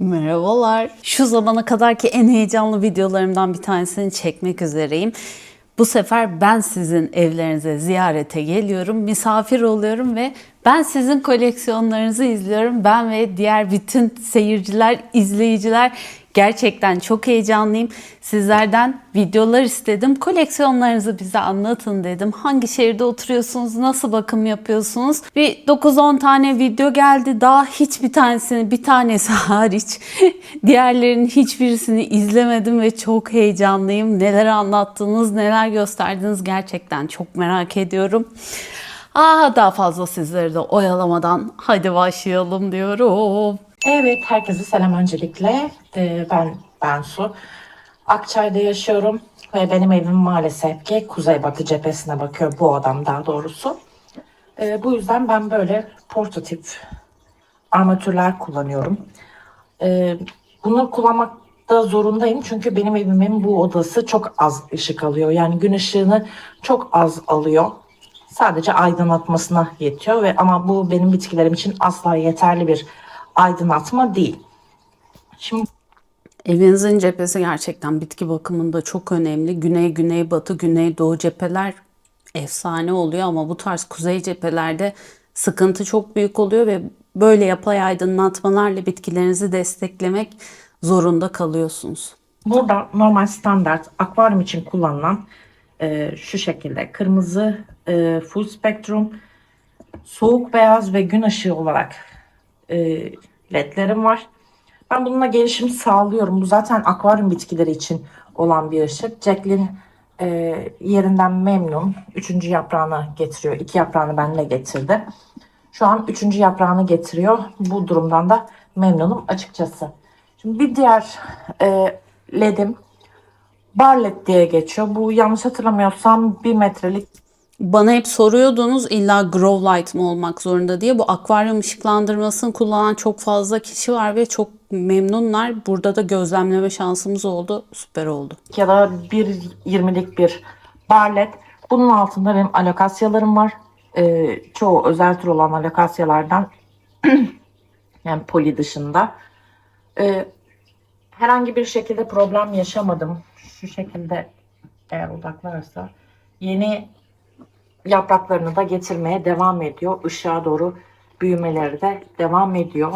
Merhabalar. Şu zamana kadarki en heyecanlı videolarımdan bir tanesini çekmek üzereyim. Bu sefer ben sizin evlerinize ziyarete geliyorum, misafir oluyorum ve ben sizin koleksiyonlarınızı izliyorum. Ben ve diğer bütün seyirciler, izleyiciler gerçekten çok heyecanlıyım. Sizlerden videolar istedim. Koleksiyonlarınızı bize anlatın dedim. Hangi şehirde oturuyorsunuz? Nasıl bakım yapıyorsunuz? Bir 9-10 tane video geldi. Daha hiçbir tanesini, bir tanesi hariç diğerlerinin hiçbirisini izlemedim ve çok heyecanlıyım. Neler anlattınız, neler gösterdiniz gerçekten çok merak ediyorum. Daha fazla sizleri de oyalamadan hadi başlayalım diyorum. Evet, herkese selam öncelikle. Ben Su. Akçay'da yaşıyorum ve benim evim maalesef ki kuzeybatı cephesine bakıyor, bu odam daha doğrusu. Bu yüzden ben böyle portatif armatürler kullanıyorum. Bunu kullanmakta zorundayım çünkü benim evimin bu odası çok az ışık alıyor. Yani gün ışığını çok az alıyor. Sadece aydınlatmasına yetiyor ama bu benim bitkilerim için asla yeterli bir aydınlatma değil. Şimdi Evinizin cephesi gerçekten bitki bakımında çok önemli. Güney, güneybatı, güneydoğu cepheler efsane oluyor ama bu tarz kuzey cephelerde sıkıntı çok büyük oluyor ve böyle yapay aydınlatmalarla bitkilerinizi desteklemek zorunda kalıyorsunuz. burada normal standart akvaryum için kullanılan şu şekilde kırmızı full spektrum, soğuk beyaz ve gün ışığı olarak ledlerim var. Ben bununla gelişim sağlıyorum. Bu zaten akvaryum bitkileri için olan bir ışık. Jacqueline yerinden memnun. Üçüncü yaprağını getiriyor. İki yaprağını benimle getirdi. Şu an üçüncü yaprağını getiriyor. Bu durumdan da memnunum açıkçası. Şimdi bir diğer ledim bar led diye geçiyor. Bu yanlış hatırlamıyorsam 1 metrelik. Bana hep soruyordunuz illa grow light mı olmak zorunda diye. Bu akvaryum ışıklandırmasını kullanan çok fazla kişi var ve çok memnunlar. Burada da gözlemleme şansımız oldu. Süper oldu. Ya da 1,20'lik bir bar led. Bunun altında benim alokasyalarım var. Çoğu özel tür olan alokasyalardan yani poli dışında. Herhangi bir şekilde problem yaşamadım. Şu şekilde eğer odaklarsa yeni yapraklarını da getirmeye devam ediyor. Işığa doğru büyümeleri de devam ediyor.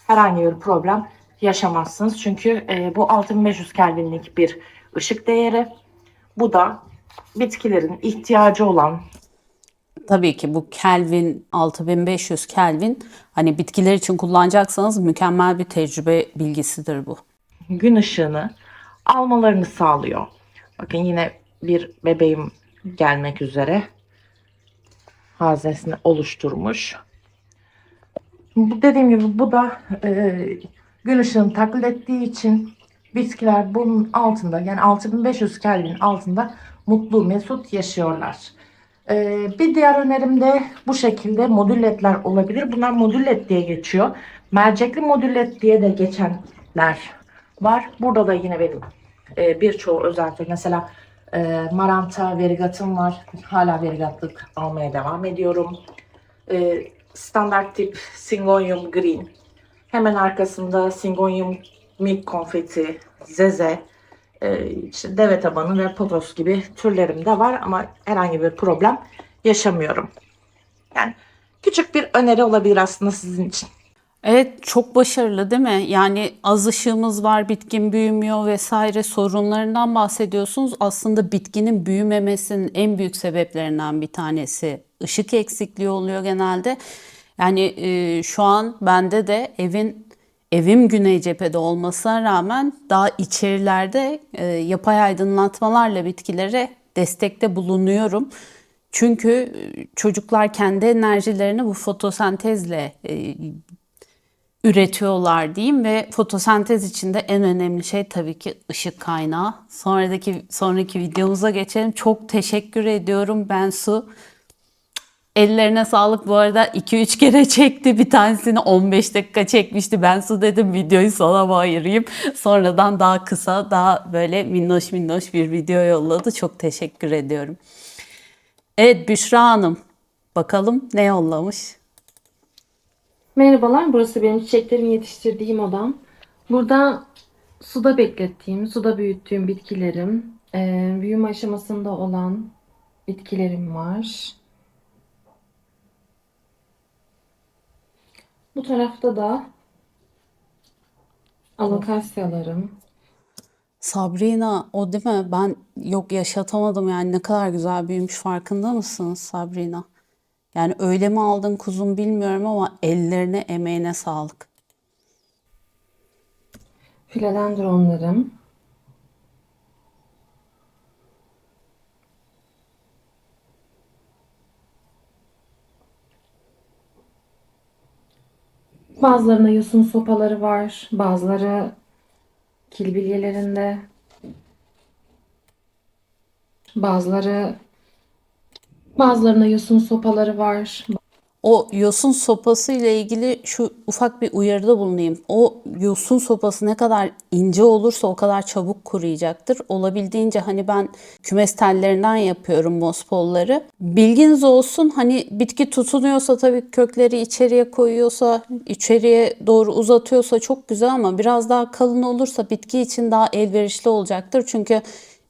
Herhangi bir problem yaşamazsınız. Çünkü bu 6500 Kelvinlik bir ışık değeri. Bu da bitkilerin ihtiyacı olan Tabii ki bu Kelvin 6500 Kelvin hani bitkiler için kullanacaksanız mükemmel bir tecrübe bilgisidir bu. gün ışığını almalarını sağlıyor. Bakın yine bir bebeğim gelmek üzere. Haznesini oluşturmuş. Bu dediğim gibi bu da gün ışığını taklit ettiği için bitkiler bunun altında yani 6500 Kelvin altında mutlu mesut yaşıyorlar. Bir diğer önerim de bu şekilde modül ledler olabilir. Bunlar modül led diye geçiyor. Mercekli modül led diye de geçenler var. Burada da yine benim birçoğu özel tür. Mesela Maranta Variegatım var. Hala variegatlık almaya devam ediyorum. Standart tip Syngonium Green. Hemen arkasında Syngonium Milk Konfeti, Zeze, işte deve tabanı ve potos gibi türlerim de var ama herhangi bir problem yaşamıyorum. Yani küçük bir öneri olabilir aslında sizin için. Evet, çok başarılı değil mi? Yani az ışığımız var, bitkin büyümüyor vesaire sorunlarından bahsediyorsunuz. Aslında bitkinin büyümemesinin en büyük sebeplerinden bir tanesi ışık eksikliği oluyor genelde. Yani şu an bende de evim güney cephede olmasına rağmen daha içerilerde yapay aydınlatmalarla bitkilere destekte bulunuyorum. Çünkü çocuklar kendi enerjilerini bu fotosentezle üretiyorlar diyeyim ve fotosentez içinde en önemli şey tabii ki ışık kaynağı. Sonraki videomuza geçelim. Çok teşekkür ediyorum ben Su. Ellerine sağlık bu arada 2-3 kere çekti. Bir tanesini 15 dakika çekmişti. Ben Su dedim videoyu sana mı ayırayım? Sonradan daha kısa, daha böyle minnoş minnoş bir video yolladı. Çok teşekkür ediyorum. Evet Büşra Hanım. Bakalım ne yollamış? Merhabalar, burası benim çiçeklerimi yetiştirdiğim odam. Burada suda beklettiğim, suda büyüttüğüm bitkilerim, büyüme aşamasında olan bitkilerim var. Bu tarafta da alokasyalarım. Sabrina o değil mi? Ben yok yaşatamadım yani ne kadar güzel büyümüş farkında mısınız Sabrina? Yani öyle mi aldın kuzum bilmiyorum ama ellerine emeğine sağlık. Philodendronlarım. Bazılarında yosun sopaları var, bazıları kilbilyelerinde, bazıları bazılarında yosun sopaları var. O yosun sopası ile ilgili şu ufak bir uyarıda bulunayım. O yosun sopası ne kadar ince olursa o kadar çabuk kuruyacaktır. Olabildiğince hani ben kümes tellerinden yapıyorum mospolları. Bilginiz olsun hani bitki tutunuyorsa tabii kökleri içeriye koyuyorsa, içeriye doğru uzatıyorsa çok güzel ama biraz daha kalın olursa bitki için daha elverişli olacaktır. Çünkü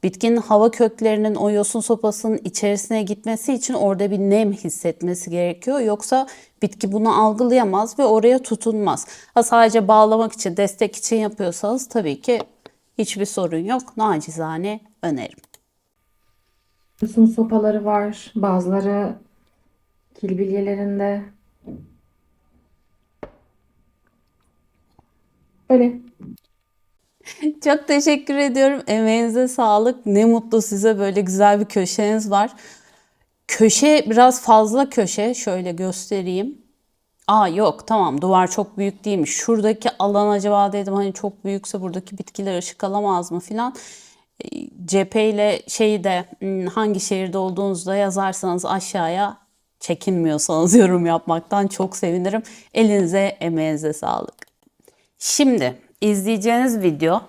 bitkinin hava köklerinin o yosun sopasının içerisine gitmesi için orada bir nem hissetmesi gerekiyor. Yoksa bitki bunu algılayamaz ve oraya tutunmaz. Ha sadece bağlamak için, destek için yapıyorsanız tabii ki hiçbir sorun yok. Nacizane önerim. Yosun sopaları var, bazıları kilbilyelerinde. Öyle. Çok teşekkür ediyorum. Emeğinize sağlık. Ne mutlu size böyle güzel bir köşeniz var. Köşe biraz fazla köşe. Şöyle göstereyim. Aa yok tamam duvar çok büyük değilmiş. Şuradaki alan acaba dedim hani çok büyükse buradaki bitkiler ışık alamaz mı filan. Cepheyle şeyi de hangi şehirde olduğunuzu da yazarsanız aşağıya çekinmiyorsanız yorum yapmaktan çok sevinirim. Elinize emeğinize sağlık. Şimdi izleyeceğiniz video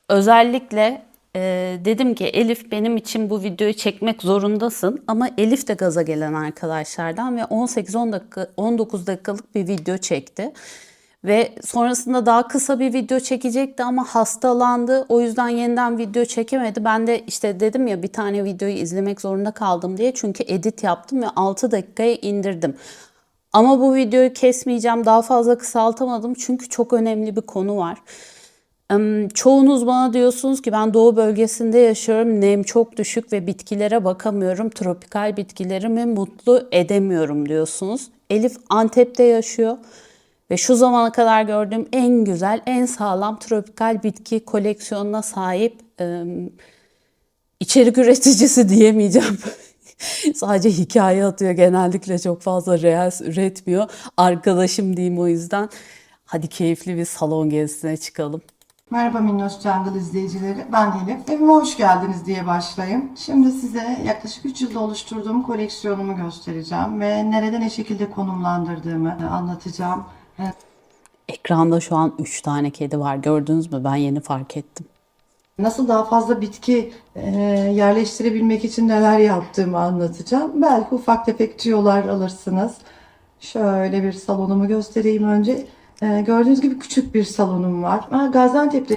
özellikle dedim ki Elif benim için bu videoyu çekmek zorundasın ama Elif de gaza gelen arkadaşlardan ve 18-10 dakika 19 dakikalık bir video çekti. Ve sonrasında daha kısa bir video çekecekti ama hastalandı. O yüzden yeniden video çekemedi. Ben de işte dedim ya bir tane videoyu izlemek zorunda kaldım diye. Çünkü edit yaptım ve 6 dakikaya indirdim. Ama bu videoyu kesmeyeceğim. Daha fazla kısaltamadım. Çünkü çok önemli bir konu var. Çoğunuz bana diyorsunuz ki ben doğu bölgesinde yaşıyorum. Nem çok düşük ve bitkilere bakamıyorum. Tropikal bitkilerimi mutlu edemiyorum diyorsunuz. Elif Antep'te yaşıyor. Ve şu zamana kadar gördüğüm en güzel, en sağlam tropikal bitki koleksiyonuna sahip içerik üreticisi diyemeyeceğim. Sadece hikaye atıyor. Genellikle çok fazla reels üretmiyor. Arkadaşım diyeyim o yüzden. Hadi keyifli bir salon gezisine çıkalım. Merhaba Minnoş Jungle izleyicileri, ben Elif. Evime hoş geldiniz diye başlayayım. Şimdi size yaklaşık 3 yılda oluşturduğum koleksiyonumu göstereceğim ve nerede ne şekilde konumlandırdığımı anlatacağım. Ekranda şu an 3 tane kedi var. Gördünüz mü? Ben yeni fark ettim. Nasıl daha fazla bitki yerleştirebilmek için neler yaptığımı anlatacağım. Belki ufak tefek tüyolar alırsınız. Şöyle bir salonumu göstereyim önce. Gördüğünüz gibi küçük bir salonum var. Gaziantep'te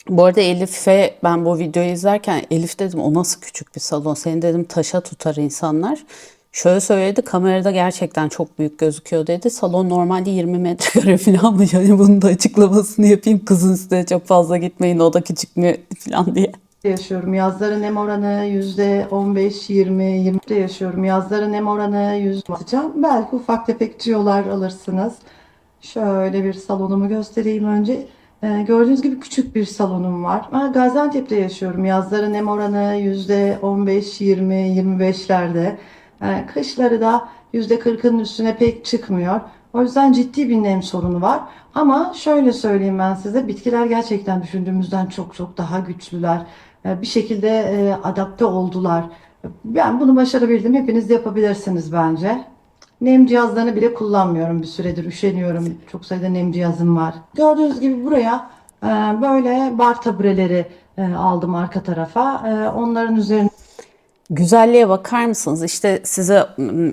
Bu arada Elif'e ben bu videoyu izlerken Elif dedim o nasıl küçük bir salon? Seni dedim taşa tutar insanlar. Şöyle söyledi kamerada gerçekten çok büyük gözüküyor dedi. Salon normalde 20 metrekare falan mı? Yani bunun da açıklamasını yapayım. Kızın üstüne çok fazla gitmeyin o da küçük mü falan diye. yaşıyorum. Yazları nem oranı %15-20'de yaşıyorum. Yazları nem oranı atacağım. Belki ufak tefek tüyolar alırsınız. Şöyle bir salonumu göstereyim önce. Gördüğünüz gibi küçük bir salonum var. Gaziantep'te yaşıyorum. Yazları nem oranı %15-20-25'lerde. Kışları da %40'ın üstüne pek çıkmıyor. O yüzden ciddi bir nem sorunu var. Ama şöyle söyleyeyim ben size, bitkiler gerçekten düşündüğümüzden çok çok daha güçlüler. Bir şekilde adapte oldular. Ben bunu başarabildim. Hepiniz de yapabilirsiniz bence. Nem cihazlarını bile kullanmıyorum bir süredir. Üşeniyorum. Çok sayıda nem cihazım var. Gördüğünüz gibi buraya böyle bar tabureleri aldım arka tarafa. Onların üzerine Güzelliğe bakar mısınız? İşte size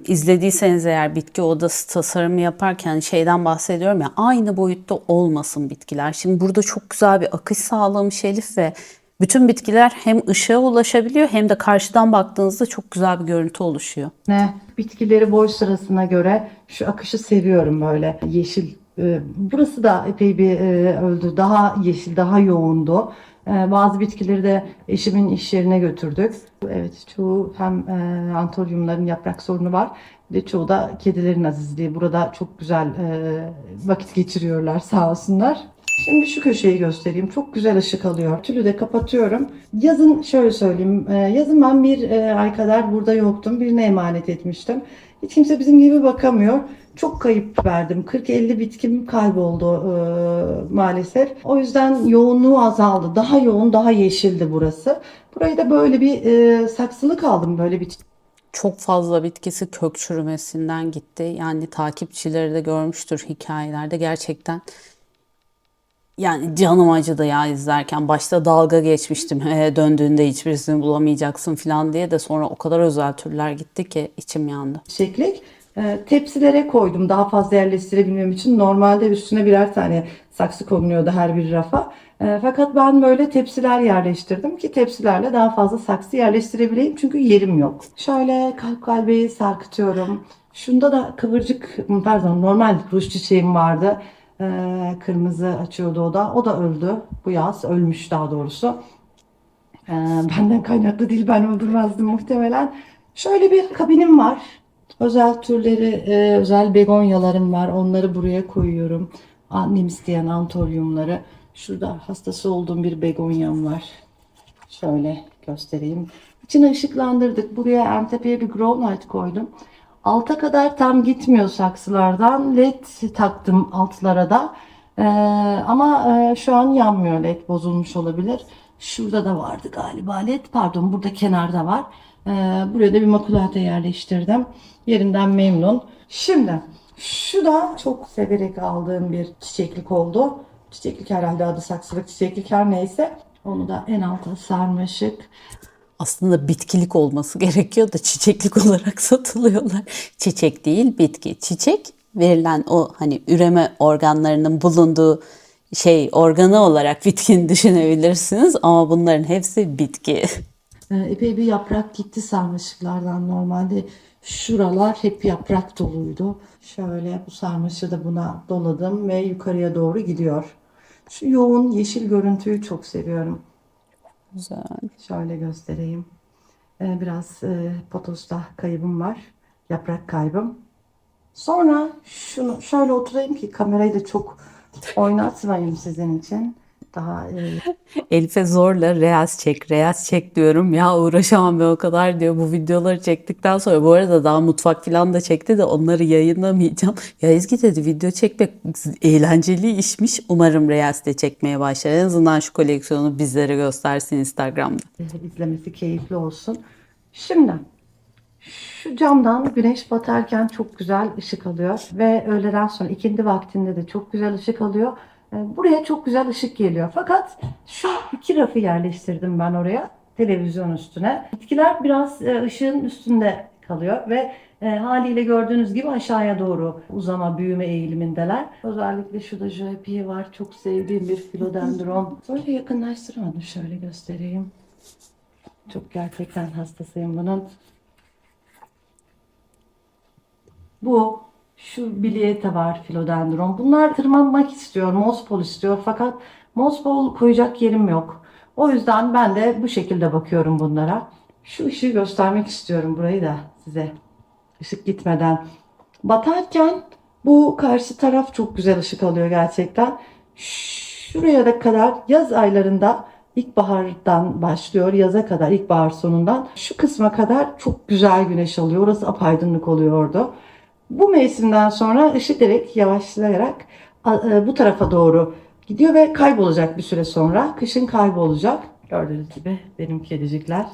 izlediyseniz eğer bitki odası tasarımı yaparken şeyden bahsediyorum ya, aynı boyutta olmasın bitkiler. Şimdi burada çok güzel bir akış sağlamış Elif ve bütün bitkiler hem ışığa ulaşabiliyor hem de karşıdan baktığınızda çok güzel bir görüntü oluşuyor. Bitkileri boy sırasına göre şu akışı seviyorum böyle yeşil. Burası da epey bir öldü. Daha yeşil, daha yoğundu. Bazı bitkileri de eşimin iş yerine götürdük. Evet, çoğu hem antoryumların yaprak sorunu var. Bir de çoğu da kedilerin azizliği. Burada çok güzel vakit geçiriyorlar sağ olsunlar. Şimdi şu köşeyi göstereyim. Çok güzel ışık alıyor. Tülü de kapatıyorum. Yazın şöyle söyleyeyim. Yazın ben bir ay kadar burada yoktum. Birine emanet etmiştim. Hiç kimse bizim gibi bakamıyor. Çok kayıp verdim. 40-50 bitkim kayboldu maalesef. O yüzden yoğunluğu azaldı. Daha yoğun, daha yeşildi burası. Burayı da böyle bir saksılık aldım. Böyle bir Çok fazla bitkisi kök çürümesinden gitti. Yani takipçileri de görmüştür hikayelerde. Gerçekten yani canım acıdı ya izlerken. Başta dalga geçmiştim. Döndüğünde hiçbirisini bulamayacaksın falan diye de sonra o kadar özel türler gitti ki içim yandı. çiçeklik. Tepsilere koydum daha fazla yerleştirebilmem için. Normalde üstüne birer tane saksı konuluyordu her bir rafa. Fakat ben böyle tepsiler yerleştirdim ki tepsilerle daha fazla saksı yerleştirebileyim çünkü yerim yok. Şöyle kalp kalbi sarkıtıyorum. Şunda da kıvırcık, pardon, normal ruj çiçeğim vardı. Kırmızı açıyordu o da. O da öldü. Bu yaz ölmüş daha doğrusu. Benden kaynaklı değil, ben öldürmezdim muhtemelen. Şöyle bir kabinim var. Özel türleri, özel begonyalarım var. Onları buraya koyuyorum. Annem isteyen antoryumları. Şurada hastası olduğum bir begonyam var. Şöyle göstereyim. İçine ışıklandırdık. Buraya en tepeye bir grow light koydum. Alta kadar tam gitmiyor saksılardan. LED taktım altlara da. Ama şu an yanmıyor, LED bozulmuş olabilir. Şurada da vardı galiba LED. Pardon, burada kenarda var. Buraya da bir makulata yerleştirdim. Yerinden memnun. Şimdi şu da çok severek aldığım bir çiçeklik oldu. Çiçeklik herhalde adı, saksılık çiçeklik her neyse. Onu da en alta sarmaşık. Aslında bitkilik olması gerekiyor da çiçeklik olarak satılıyorlar. Çiçek değil, bitki. Çiçek verilen o hani üreme organlarının bulunduğu şey organı olarak bitkini düşünebilirsiniz ama bunların hepsi bitki. Epey bir yaprak gitti sarmaşıklardan. Normalde şuralar hep yaprak doluydu. Şöyle bu sarmaşığı da buna doladım ve yukarıya doğru gidiyor. Şu yoğun yeşil görüntüyü çok seviyorum. Güzel. Şöyle göstereyim. Biraz potosta kaybım var. Yaprak kaybım. Sonra şunu şöyle oturayım ki kamerayı da çok oynatmayayım sizin için. Daha Elif'e zorla reels çek, reels çek diyorum. Ya uğraşamam ben o kadar diyor. Bu videoları çektikten sonra bu arada daha mutfak falan da çekti de onları yayınlamayacağım. Ya Ezgi dedi video çekmek eğlenceli işmiş. Umarım reels de çekmeye başlar. En azından şu koleksiyonu bizlere göstersin Instagram'da. izlemesi keyifli olsun. Şimdi şu camdan güneş batarken çok güzel ışık alıyor ve öğleden sonra ikindi vaktinde de çok güzel ışık alıyor. Buraya çok güzel ışık geliyor. Fakat şu iki rafı yerleştirdim ben oraya, televizyon üstüne. Bitkiler biraz ışığın üstünde kalıyor ve haliyle gördüğünüz gibi aşağıya doğru uzama, büyüme eğilimindeler. Özellikle şurada jölepiye var. Çok sevdiğim bir filodendron. Böyle yakınlaştırmadım. Şöyle göstereyim. Çok gerçekten hastasıyım bunun. Bu, şu biliete var filodendron. Bunlar tırmanmak istiyor, mospol istiyor fakat mospol koyacak yerim yok. O yüzden ben de bu şekilde bakıyorum bunlara. Şu ışığı göstermek istiyorum burayı da size. Işık gitmeden. Batarken bu karşı taraf çok güzel ışık alıyor gerçekten. Şuraya da kadar yaz aylarında ilkbahardan başlıyor yaza kadar, ilkbahar sonundan şu kısma kadar çok güzel güneş alıyor. Orası apaydınlık oluyordu. Bu mevsimden sonra ışık direkt yavaşlayarak bu tarafa doğru gidiyor ve kaybolacak bir süre sonra. Kışın kaybolacak. Gördüğünüz gibi benim kedicikler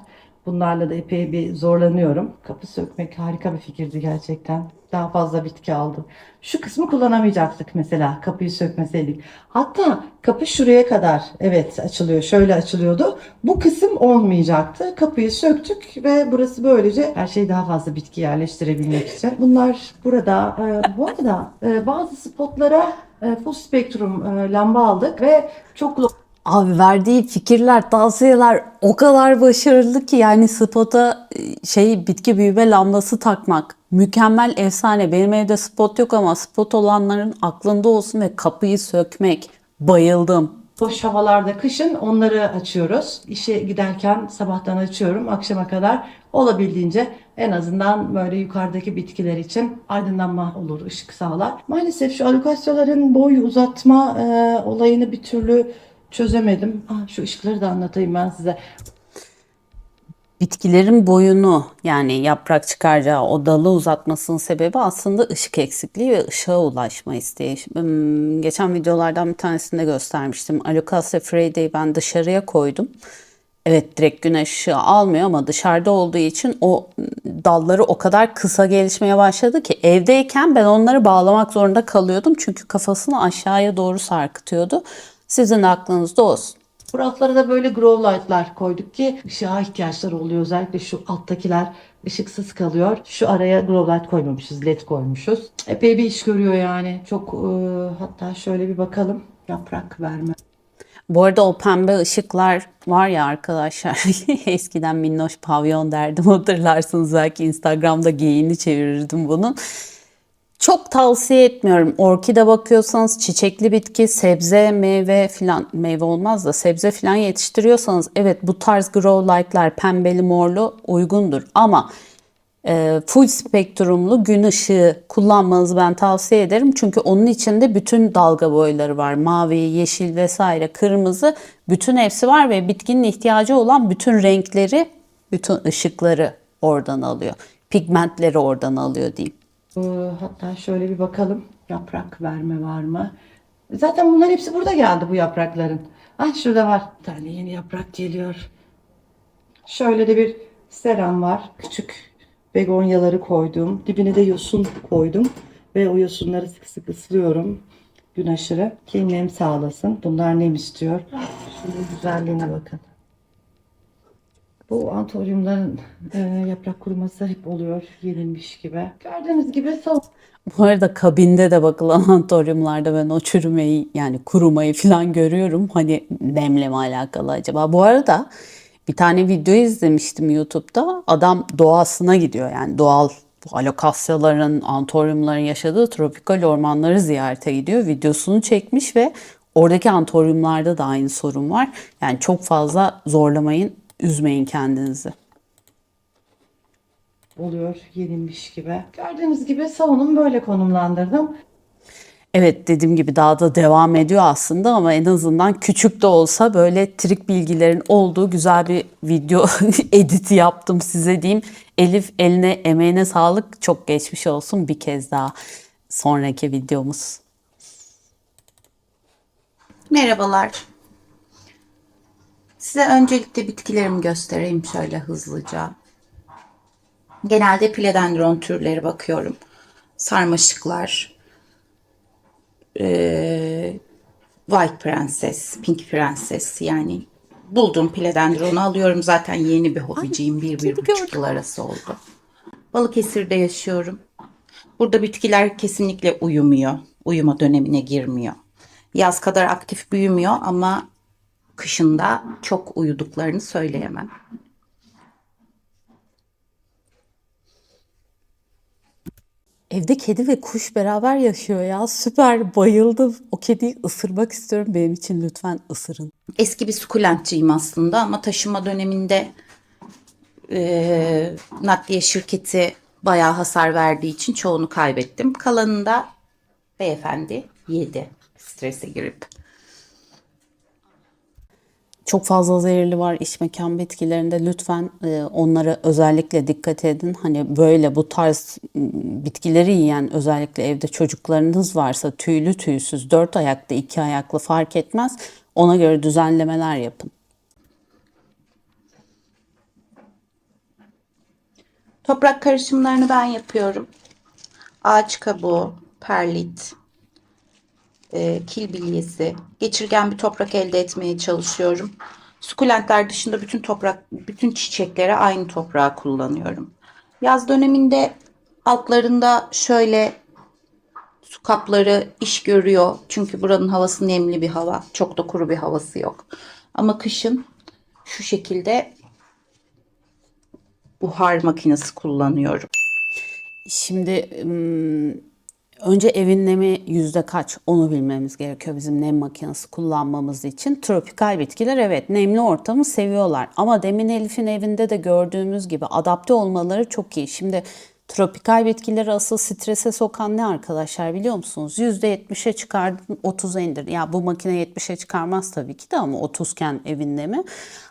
Bunlarla da epey bir zorlanıyorum. Kapı sökmek harika bir fikirdi gerçekten. Daha fazla bitki aldım. Şu kısmı kullanamayacaktık mesela kapıyı sökmeseydik. Hatta kapı şuraya kadar evet açılıyor. Şöyle açılıyordu. Bu kısım olmayacaktı. Kapıyı söktük ve burası böylece her şeyi daha fazla bitki yerleştirebilmek için. Bunlar burada. Bu arada bazı spotlara full spektrum lamba aldık ve çok Abi verdiği fikirler, tavsiyeler o kadar başarılı ki yani spota bitki büyüme lambası takmak mükemmel, efsane. Benim evde spot yok ama spot olanların aklında olsun ve kapıyı sökmek. Bayıldım. hoş havalarda kışın onları açıyoruz. İşe giderken sabahtan açıyorum akşama kadar olabildiğince en azından böyle yukarıdaki bitkiler için aydınlanma olur, ışık sağlar. Maalesef şu alokasyaların boy uzatma olayını bir türlü çözemedim. Şu ışıkları da anlatayım ben size. Bitkilerin boyunu yani yaprak çıkaracağı o dalı uzatmasının sebebi aslında ışık eksikliği ve ışığa ulaşma isteği. Geçen videolardan bir tanesinde göstermiştim. Alocasia Freyda'yı ben dışarıya koydum. Evet, direkt güneş ışığı almıyor ama dışarıda olduğu için o dalları o kadar kısa gelişmeye başladı ki evdeyken ben onları bağlamak zorunda kalıyordum. Çünkü kafasını aşağıya doğru sarkıtıyordu. Sizin de aklınızda olsun. Bu raflara da böyle grow light'lar koyduk ki ışığa ihtiyaçları oluyor. Özellikle şu alttakiler ışıksız kalıyor. Şu araya grow light koymamışız, led koymuşuz. Epey bir iş görüyor yani. Çok hatta şöyle bir bakalım. Yaprak verme. Bu arada o pembe ışıklar var ya arkadaşlar, eskiden minnoş pavyon derdim, hatırlarsınız belki, Instagram'da geyiğini çevirirdim bunun. Çok tavsiye etmiyorum. Orkide bakıyorsanız, çiçekli bitki, sebze, meyve filan, meyve olmaz da sebze filan yetiştiriyorsanız evet bu tarz grow light'lar pembeli morlu uygundur. Ama full spektrumlu gün ışığı kullanmanızı ben tavsiye ederim. Çünkü onun içinde bütün dalga boyları var. Mavi, yeşil vesaire, kırmızı, bütün hepsi var ve bitkinin ihtiyacı olan bütün renkleri, bütün ışıkları oradan alıyor. Pigmentleri oradan alıyor diyeyim. Hatta şöyle bir bakalım. Yaprak verme var mı? Zaten bunların hepsi burada geldi bu yaprakların. Şurada var. Bir tane yeni yaprak geliyor. Şöyle de bir seram var. Küçük begonyaları koydum. Dibine de yosun koydum. Ve o yosunları sık sık ıslıyorum. Gün aşırı ki nem sağlasın. Bunlar nem istiyor. Şunun güzelliğine bakın. Bu antoryumların yaprak kuruması hep oluyor. Yenilmiş gibi. Gördüğünüz gibi Bu arada kabinde de bakılan antoryumlarda ben o çürümeyi, yani kurumayı falan görüyorum. Hani nemle mi alakalı acaba? Bu arada bir tane video izlemiştim YouTube'da. Adam doğasına gidiyor, yani doğal bu alokasyaların, antoryumların yaşadığı tropikal ormanları ziyarete gidiyor. Videosunu çekmiş ve oradaki antoryumlarda da aynı sorun var. Yani çok fazla zorlamayın, üzmeyin kendinizi. oluyor yenilmiş gibi. Gördüğünüz gibi salonum böyle konumlandırdım. Evet, dediğim gibi daha da devam ediyor aslında ama en azından küçük de olsa böyle trik bilgilerin olduğu güzel bir video editi yaptım size diyeyim. Elif, eline emeğine sağlık, çok geçmiş olsun bir kez daha. Sonraki videomuz. Merhabalar. Size öncelikle bitkilerimi göstereyim şöyle hızlıca. Genelde pledendron türleri bakıyorum. Sarmaşıklar, White Princess, Pink Princess, yani bulduğum pledendronu alıyorum. Zaten yeni bir hobiciyim. 1-1,5 yıl arası oldu. Balıkesir'de yaşıyorum. Burada bitkiler kesinlikle uyumuyor. Uyuma dönemine girmiyor. Yaz kadar aktif büyümüyor ama kışında çok uyuduklarını söyleyemem. Evde kedi ve kuş beraber yaşıyor ya, süper, bayıldım. O kediyi ısırmak istiyorum, benim için lütfen ısırın. Eski bir sukulentçiyim aslında ama taşıma döneminde nakliye şirketi bayağı hasar verdiği için çoğunu kaybettim. Kalanını da beyefendi yedi strese girip. Çok fazla zehirli var iç mekan bitkilerinde. Lütfen onlara özellikle dikkat edin. Hani böyle bu tarz bitkileri yiyen, özellikle evde çocuklarınız varsa, tüylü tüysüz, 4 ayaklı 2 ayaklı fark etmez. Ona göre düzenlemeler yapın. Toprak karışımlarını ben yapıyorum. Ağaç kabuğu, perlit, kil bilyesi, geçirgen bir toprak elde etmeye çalışıyorum. Sukulentler dışında bütün çiçeklere aynı toprağı kullanıyorum. Yaz döneminde altlarında şöyle su kapları iş görüyor. Çünkü buranın havası nemli bir hava. Çok da kuru bir havası yok. Ama kışın şu şekilde buhar makinesi kullanıyorum. Şimdi önce evin nemi yüzde kaç onu bilmemiz gerekiyor bizim nem makinesi kullanmamız için. Tropikal bitkiler evet nemli ortamı seviyorlar ama demin Elif'in evinde de gördüğümüz gibi adapte olmaları çok iyi. Şimdi tropikal bitkileri asıl strese sokan ne arkadaşlar biliyor musunuz? %70'e çıkardın 30'a indir. Ya bu makine 70'e çıkarmaz tabii ki de ama 30'ken evin nemi.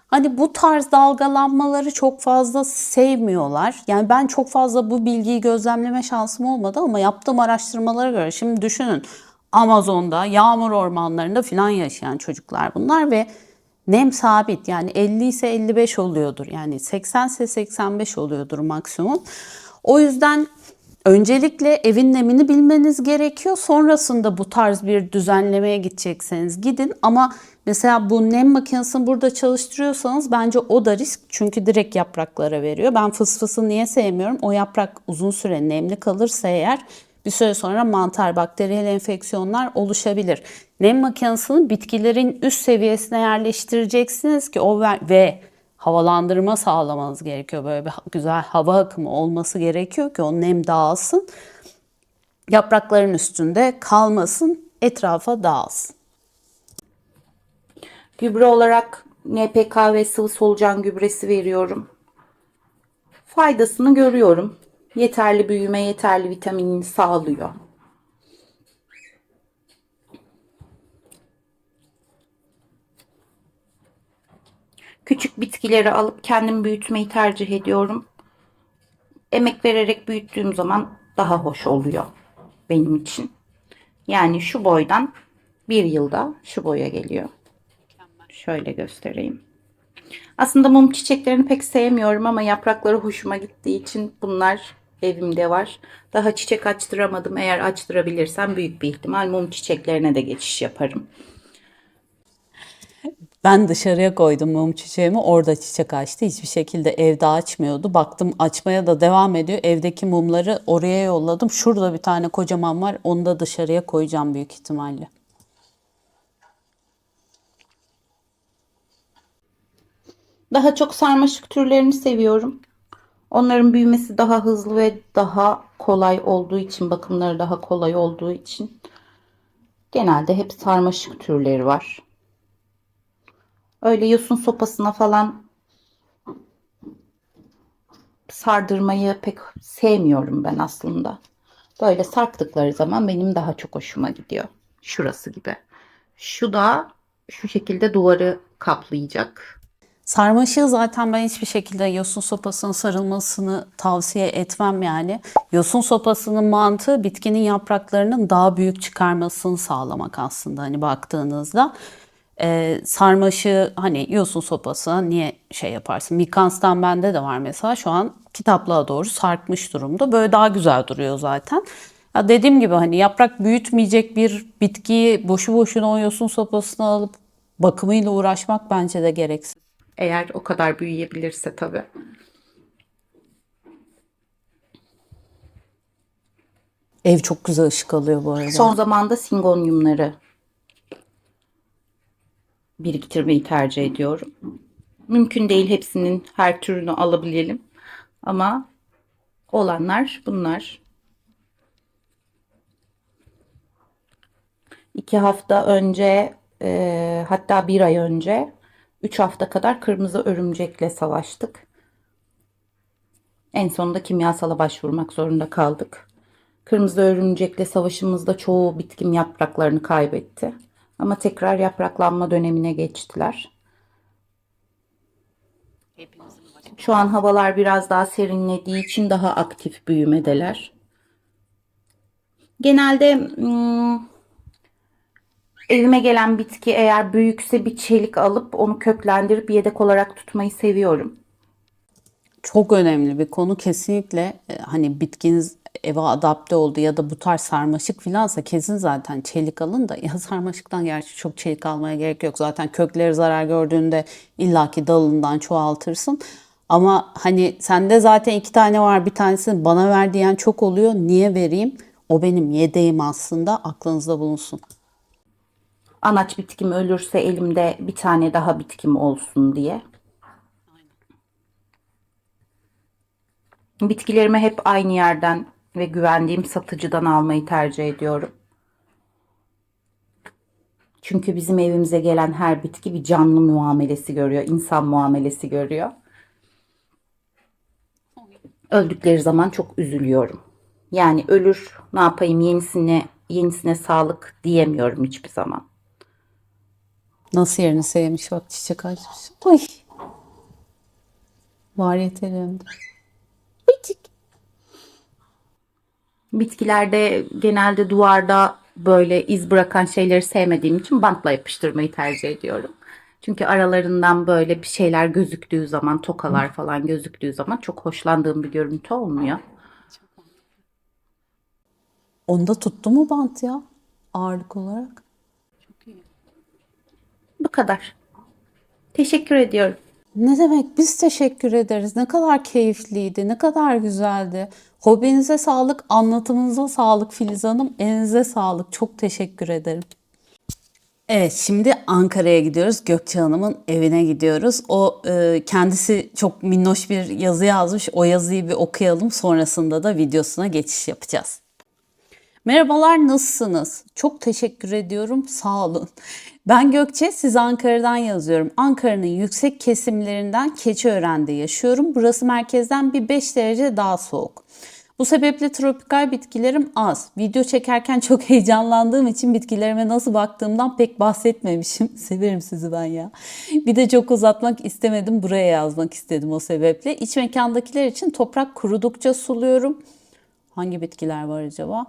Hani bu tarz dalgalanmaları çok fazla sevmiyorlar. Yani ben çok fazla bu bilgiyi gözlemleme şansım olmadı ama yaptığım araştırmalara göre şimdi düşünün Amazon'da, yağmur ormanlarında falan yaşayan çocuklar bunlar ve nem sabit yani 50 ise 55 oluyordur. Yani 80 ise 85 oluyordur maksimum. O yüzden öncelikle evin nemini bilmeniz gerekiyor. Sonrasında bu tarz bir düzenlemeye gidecekseniz gidin. Ama mesela bu nem makinesini burada çalıştırıyorsanız bence o da risk. Çünkü direkt yapraklara veriyor. Ben fısfısı niye sevmiyorum? O yaprak uzun süre nemli kalırsa eğer bir süre sonra mantar, bakteriyel enfeksiyonlar oluşabilir. Nem makinesini bitkilerin üst seviyesine yerleştireceksiniz ki ve havalandırma sağlamanız gerekiyor. Böyle bir güzel hava akımı olması gerekiyor ki o nem dağılsın. Yaprakların üstünde kalmasın, etrafa dağılsın. Gübre olarak NPK ve sıvı solucan gübresi veriyorum. Faydasını görüyorum. Yeterli büyüme, yeterli vitaminini sağlıyor. Küçük bitkileri alıp kendim büyütmeyi tercih ediyorum. Emek vererek büyüttüğüm zaman daha hoş oluyor benim için. Yani şu boydan bir yılda şu boya geliyor. Şöyle göstereyim. Aslında mum çiçeklerini pek sevmiyorum ama yaprakları hoşuma gittiği için bunlar evimde var. Daha çiçek açtıramadım. Eğer açtırabilirsem büyük bir ihtimal mum çiçeklerine de geçiş yaparım. Ben dışarıya koydum mum çiçeğimi. Orada çiçek açtı. Hiçbir şekilde evde açmıyordu. Baktım açmaya da devam ediyor. Evdeki mumları oraya yolladım. Şurada bir tane kocaman var. Onu da dışarıya koyacağım büyük ihtimalle. Daha çok sarmaşık türlerini seviyorum. Onların büyümesi daha hızlı ve daha kolay olduğu için, bakımları daha kolay olduğu için genelde hep sarmaşık türleri var. Öyle yosun sopasına falan sardırmayı pek sevmiyorum ben aslında. Böyle sarktıkları zaman benim daha çok hoşuma gidiyor. Şurası gibi. Şu da şu şekilde duvarı kaplayacak. Sarmaşığı zaten ben hiçbir şekilde yosun sopasının sarılmasını tavsiye etmem yani. Yosun sopasının mantığı bitkinin yapraklarının daha büyük çıkarmasını sağlamak aslında hani baktığınızda. Sarmaşığı hani yosun sopası niye şey yaparsın? Mikans'tan bende de var mesela şu an kitaplığa doğru sarkmış durumda. Böyle daha güzel duruyor zaten. Ya dediğim gibi hani yaprak büyütmeyecek bir bitkiyi boşu boşuna o yosun sopasına alıp bakımıyla uğraşmak bence de gereksiz. Eğer o kadar büyüyebilirse tabii. Ev çok güzel ışık alıyor bu arada. Son zamanda singonyumları biriktirmeyi tercih ediyorum. Mümkün değil hepsinin her türünü alabilelim. Ama olanlar bunlar. 2 hafta önce hatta 1 ay önce 3 hafta kadar kırmızı örümcekle savaştık. En sonunda kimyasala başvurmak zorunda kaldık. Kırmızı örümcekle savaşımızda çoğu bitkim yapraklarını kaybetti. Ama tekrar yapraklanma dönemine geçtiler. Şu an havalar biraz daha serinlediği için daha aktif büyümedeler. Genelde evime gelen bitki eğer büyükse bir çelik alıp onu köklendirip yedek olarak tutmayı seviyorum. Çok önemli bir konu kesinlikle. Hani bitkiniz eve adapte oldu ya da bu tarz sarmaşık filansa kesin zaten çelik alın da, ya sarmaşıktan gerçi çok çelik almaya gerek yok. Zaten kökleri zarar gördüğünde illaki dalından çoğaltırsın. Ama hani sende zaten 2 tane var, bir tanesini bana ver diyen çok oluyor. Niye vereyim? O benim yedeğim aslında, aklınızda bulunsun. Anaç bitkim ölürse elimde bir tane daha bitkim olsun diye. Bitkilerimi hep aynı yerden ve güvendiğim satıcıdan almayı tercih ediyorum. Çünkü bizim evimize gelen her bitki bir canlı muamelesi görüyor, insan muamelesi görüyor. Öldükleri zaman çok üzülüyorum. Yani ölür, ne yapayım, yenisine sağlık diyemiyorum hiçbir zaman. Nasıl yerini sevmiş, bak çiçek açmış. Ay. Var yeterim. Bitkilerde genelde duvarda böyle iz bırakan şeyleri sevmediğim için bantla yapıştırmayı tercih ediyorum. Çünkü aralarından böyle bir şeyler gözüktüğü zaman, tokalar falan gözüktüğü zaman çok hoşlandığım bir görüntü olmuyor. Onda tuttu mu bant ya? Ağırlık olarak. Bu kadar. Teşekkür ediyorum. Ne demek, biz teşekkür ederiz. Ne kadar keyifliydi, ne kadar güzeldi. Hobinize sağlık, anlatımınıza sağlık Filiz Hanım. Elinize sağlık. Çok teşekkür ederim. Evet, şimdi Ankara'ya gidiyoruz. Gökçe Hanım'ın evine gidiyoruz. O kendisi çok minnoş bir yazı yazmış. O yazıyı bir okuyalım. Sonrasında da videosuna geçiş yapacağız. Merhabalar, nasılsınız? Çok teşekkür ediyorum, sağ olun. Ben Gökçe, size Ankara'dan yazıyorum. Ankara'nın yüksek kesimlerinden Keçiören'de yaşıyorum. Burası merkezden bir 5 derece daha soğuk. Bu sebeple tropikal bitkilerim az. Video çekerken çok heyecanlandığım için bitkilerime nasıl baktığımdan pek bahsetmemişim. Severim sizi ben ya. Bir de çok uzatmak istemedim, buraya yazmak istedim o sebeple. İç mekandakiler için toprak kurudukça suluyorum. Hangi bitkiler var acaba?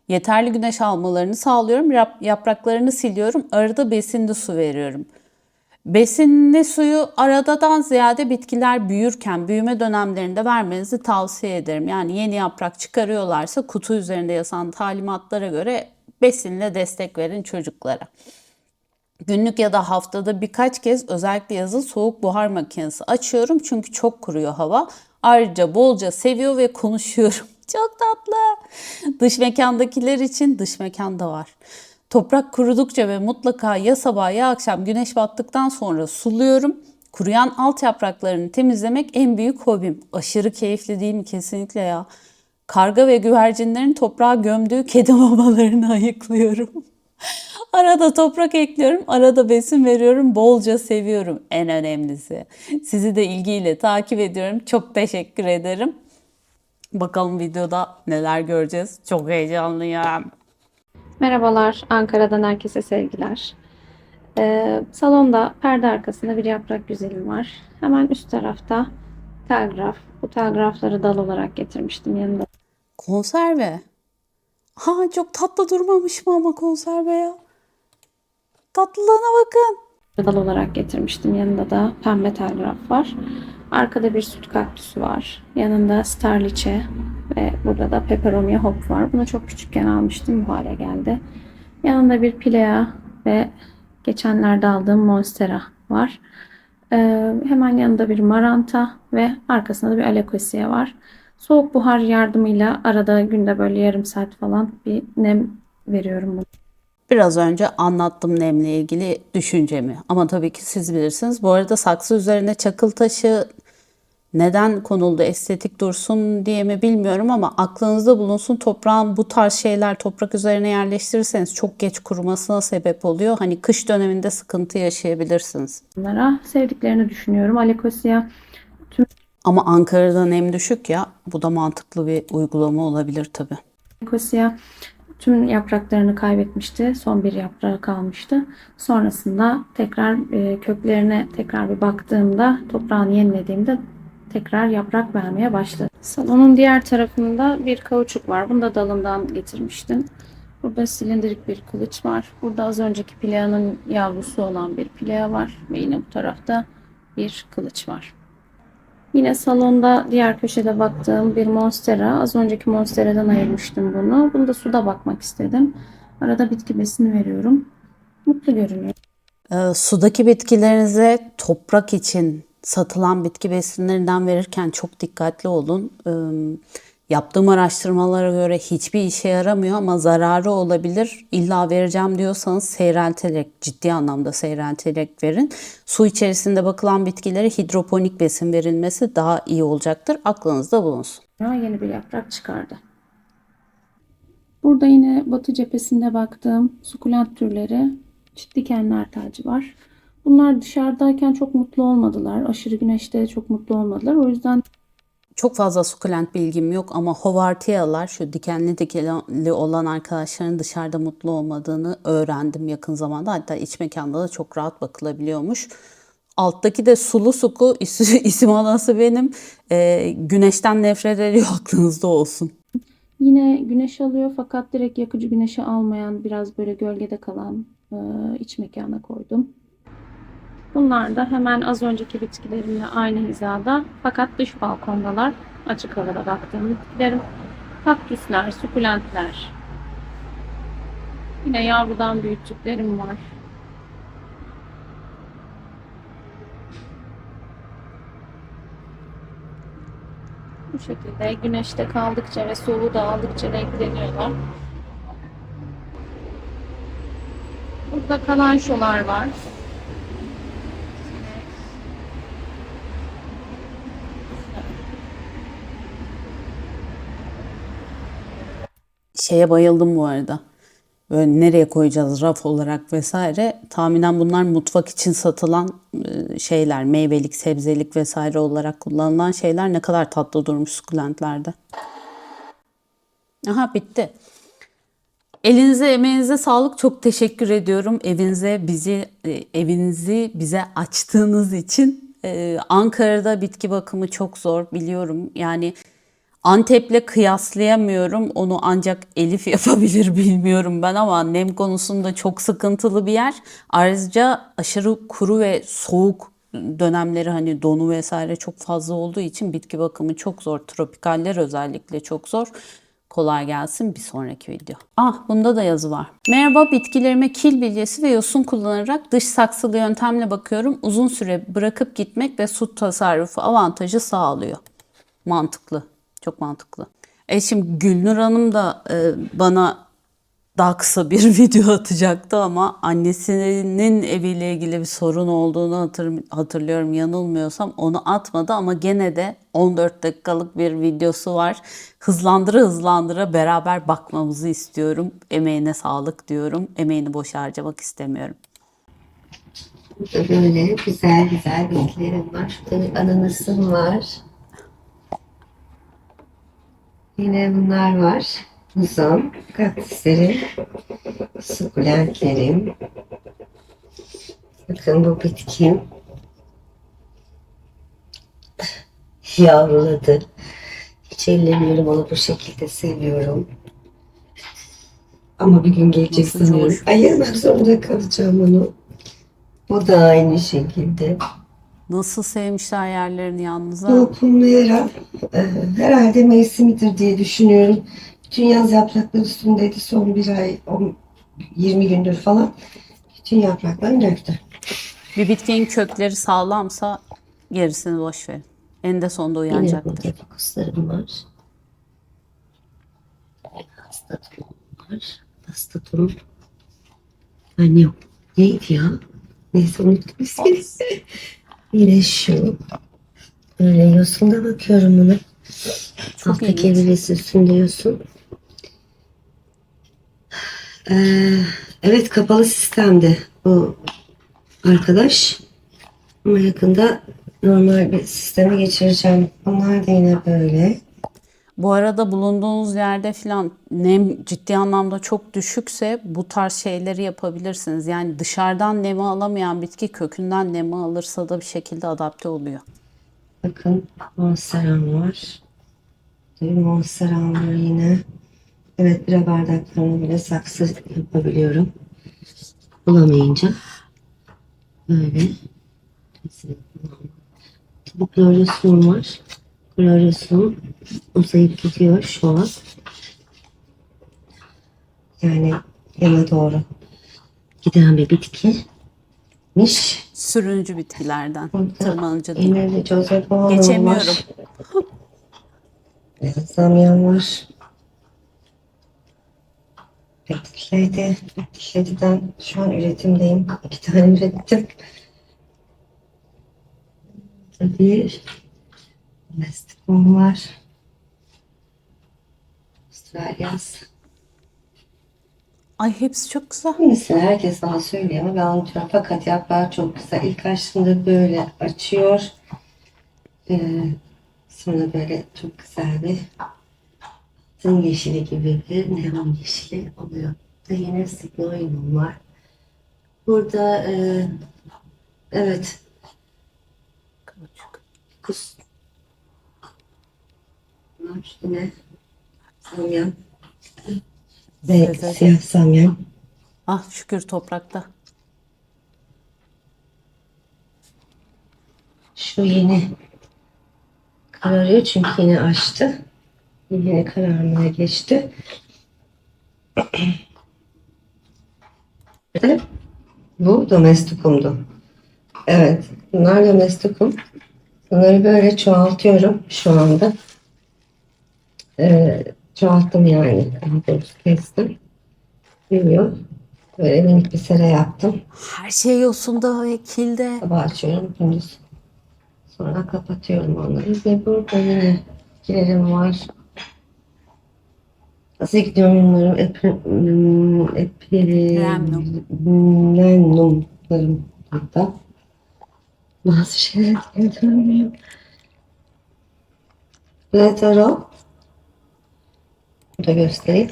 Yeterli güneş almalarını sağlıyorum. Yapraklarını siliyorum. Arada besinli su veriyorum. Besinli suyu aradadan ziyade bitkiler büyürken, büyüme dönemlerinde vermenizi tavsiye ederim. Yani yeni yaprak çıkarıyorlarsa kutu üzerinde yazan talimatlara göre besinle destek verin çocuklara. Günlük ya da haftada birkaç kez özellikle yazın soğuk buhar makinesi açıyorum. Çünkü çok kuruyor hava. Ayrıca bolca seviyor ve konuşuyorum. Çok tatlı. Dış mekandakiler için dış mekanda var. Toprak kurudukça ve mutlaka ya sabah ya akşam güneş battıktan sonra suluyorum. Kuruyan alt yapraklarını temizlemek en büyük hobim. Aşırı keyifli değil mi? Kesinlikle ya. Karga ve güvercinlerin toprağa gömdüğü kedi mamalarını ayıklıyorum. Arada toprak ekliyorum, arada besin veriyorum, bolca seviyorum en önemlisi. Sizi de ilgiyle takip ediyorum. Çok teşekkür ederim. Bakalım videoda neler göreceğiz. Çok heyecanlıyım. Merhabalar, Ankara'dan herkese sevgiler. Salonda perde arkasında bir yaprak güzelim var. Hemen üst tarafta telgraf. Bu telgrafları dal olarak getirmiştim yanında. Konserve. Ha, çok tatlı durmamış mı ama konserve ya? Tatlılığına bakın. Dal olarak getirmiştim. Yanında da pembe telgraf var. Arkada bir süt kaktüsü var. Yanında starliçe ve burada da peperomia hop var. Bunu çok küçükken almıştım. Bu hale geldi. Yanında bir pilea ve geçenlerde aldığım monstera var. Hemen yanında bir maranta ve arkasında da bir alokasia var. Soğuk buhar yardımıyla arada günde böyle yarım saat falan bir nem veriyorum bunu. Biraz önce anlattım nemle ilgili düşüncemi. Ama tabii ki siz bilirsiniz. Bu arada saksı üzerine çakıl taşı neden konuldu, estetik dursun diye mi bilmiyorum ama aklınızda bulunsun. Toprağın bu tarz şeyler toprak üzerine yerleştirirseniz çok geç kurumasına sebep oluyor. Hani kış döneminde sıkıntı yaşayabilirsiniz. Bunlara sevdiklerini düşünüyorum. Alokasia Ama Ankara'da nem düşük ya. Bu da mantıklı bir uygulama olabilir tabii. Alokasia tüm yapraklarını kaybetmişti. Son bir yaprağı kalmıştı. Sonrasında tekrar köklerine tekrar bir baktığımda, toprağını yenilediğimde tekrar yaprak vermeye başladı. Salonun diğer tarafında bir kauçuk var. Bunu da dalından getirmiştim. Burada silindirik bir kılıç var. Burada az önceki pileanın yavrusu olan bir pilea var. Ve yine bu tarafta bir kılıç var. Yine salonda diğer köşede baktığım bir monstera. Az önceki monsteradan ayırmıştım bunu. Bunu da suda bakmak istedim. Arada bitki besini veriyorum. Mutlu görünüyor. Sudaki bitkilerinize toprak için satılan bitki besinlerinden verirken çok dikkatli olun. Yaptığım araştırmalara göre hiçbir işe yaramıyor ama zararı olabilir. İlla vereceğim diyorsanız seyrelterek, ciddi anlamda seyrelterek verin. Su içerisinde bakılan bitkilere hidroponik besin verilmesi daha iyi olacaktır. Aklınızda bulunsun. Yeni bir yaprak çıkardı. Burada yine batı cephesinde baktığım sukulent türleri, çift dikenler tacı var. Bunlar dışarıdayken çok mutlu olmadılar. Aşırı güneşte çok mutlu olmadılar. O yüzden Çok fazla sukulent bilgim yok ama hovartiyalar, şu dikenli olan arkadaşların dışarıda mutlu olmadığını öğrendim yakın zamanda. Hatta iç mekanda da çok rahat bakılabiliyormuş. Alttaki de sulu suku, isim anası benim. Güneşten nefret ediyor, aklınızda olsun. yine güneş alıyor fakat direkt yakıcı güneşi almayan, biraz böyle gölgede kalan iç mekana koydum. Bunlar da hemen az önceki bitkilerimle aynı hizada fakat dış balkondalar. Açık havada baktığım bitkilerim. Kaktüsler, sukulentler. Yine yavrudan büyüttüklerim var. Bu şekilde güneşte kaldıkça ve soğuğu da aldıkça renkleniyorlar. Burada kalançolar var. Şeye bayıldım bu arada. Böyle nereye koyacağız raf olarak vesaire. Tahminen bunlar mutfak için satılan şeyler. Meyvelik, sebzelik vesaire olarak kullanılan şeyler. Ne kadar tatlı durmuş sukulentlerde. Aha, bitti. Elinize, emeğinize sağlık. Çok teşekkür ediyorum. Evinizi bize açtığınız için. Ankara'da bitki bakımı çok zor, biliyorum. Yani Antep'le kıyaslayamıyorum. Onu ancak Elif yapabilir, bilmiyorum ben, ama nem konusunda çok sıkıntılı bir yer. Ayrıca aşırı kuru ve soğuk dönemleri, hani donu vesaire çok fazla olduğu için bitki bakımı çok zor. Tropikaller özellikle çok zor. Kolay gelsin, bir sonraki video. Bunda da yazı var. Merhaba, bitkilerime kil bilyesi ve yosun kullanarak dış saksılı yöntemle bakıyorum. Uzun süre bırakıp gitmek ve su tasarrufu avantajı sağlıyor. Mantıklı. Çok mantıklı. Şimdi Gülnur Hanım da bana daha kısa bir video atacaktı ama annesinin eviyle ilgili bir sorun olduğunu hatırlıyorum. Yanılmıyorsam onu atmadı ama gene de 14 dakikalık bir videosu var. Hızlandıra beraber bakmamızı istiyorum. Emeğine sağlık diyorum. Emeğini boş harcamak istemiyorum. Burada böyle güzel güzel bitkilerim var. Şurada bir ananasım var. Yine bunlar var. Muzum, kaktüslerim, sukulentlerim. Bakın bu bitkim yavruladı. Hiç ellemiyorum, onu bu şekilde seviyorum. Ama bir gün gelecek Nasıl sanıyorum. coşmuş. Ayırmak zorunda kalacağım onu. Bu da aynı şekilde. Nasıl sevmişler yerlerini yalnız. Bu Pumluera herhalde mevsimidir diye düşünüyorum. Bütün yaz yaprakları üstündeydi. Son bir ay, 20 gündür falan. Bütün yapraklarını döktü. Bir bitkinin kökleri sağlamsa gerisini boş verin. En sonunda Yine uyanacaktır. burada fokuslarım var. Hastatum var. Hastatum. Anne yok. Neydi ya? Neyse unuttum ismini. Yine şu. Böyle yosunda bakıyorum buna. Çok Alttaki ilginç. eviresi üstünde yosun. Evet, kapalı sistemde bu arkadaş. Ama yakında normal bir sisteme geçireceğim. Bunlar da yine böyle. Bu arada bulunduğunuz yerde filan nem ciddi anlamda çok düşükse bu tarz şeyleri yapabilirsiniz. Yani dışarıdan nemi alamayan bitki kökünden nemi alırsa da bir şekilde adapte oluyor. Bakın monsteram var. Monsteram var yine. Evet, bira bardaklarını bile saksı yapabiliyorum. Bulamayınca böyle. Bu kloryosum var. Kloryosum uzayıp gidiyor şu an. Yani yana doğru giden bir bitkiymiş. Sürüncü bitkilerden. Burada Tırmanıcı değil. Emily Joseph'um Geçemiyorum. var. Zamyan var. Lady'den şu an üretimdeyim. 2 tane ürettim. Bir Mestikon var. Australyas. Ay hepsi çok güzel. Mesela herkes bana söylüyor ama ben unutuyorum. Fakat yaprağı çok güzel. İlk açtığında böyle açıyor. Sonra böyle çok güzel bir altın yeşili gibi bir neon yeşili oluyor. Burada yine signorinum var. Burada evet kus var yine samyan ve Evet. siyah samyan. Ah şükür toprakta. Şu yeni kararıyor çünkü yine açtı. Yine kararmaya geçti. Ve bu domestikumdu. Evet, bunlar domestikum. Bunları böyle çoğaltıyorum şu anda. Çoğalttım yani. Daha doğrusu kestim. Büyüyor. Böyle minik bir sera yaptım. Her şey yosunda ve kilde. Sabah açıyorum, gündüz. Sonra kapatıyorum onları. Ve burada yine bitkilerim var. Nasıl gidiyor bunlarım? Epilennumlarım burada. Bazı şeyler götürmüyor. Retaro. Bu da göstereyim.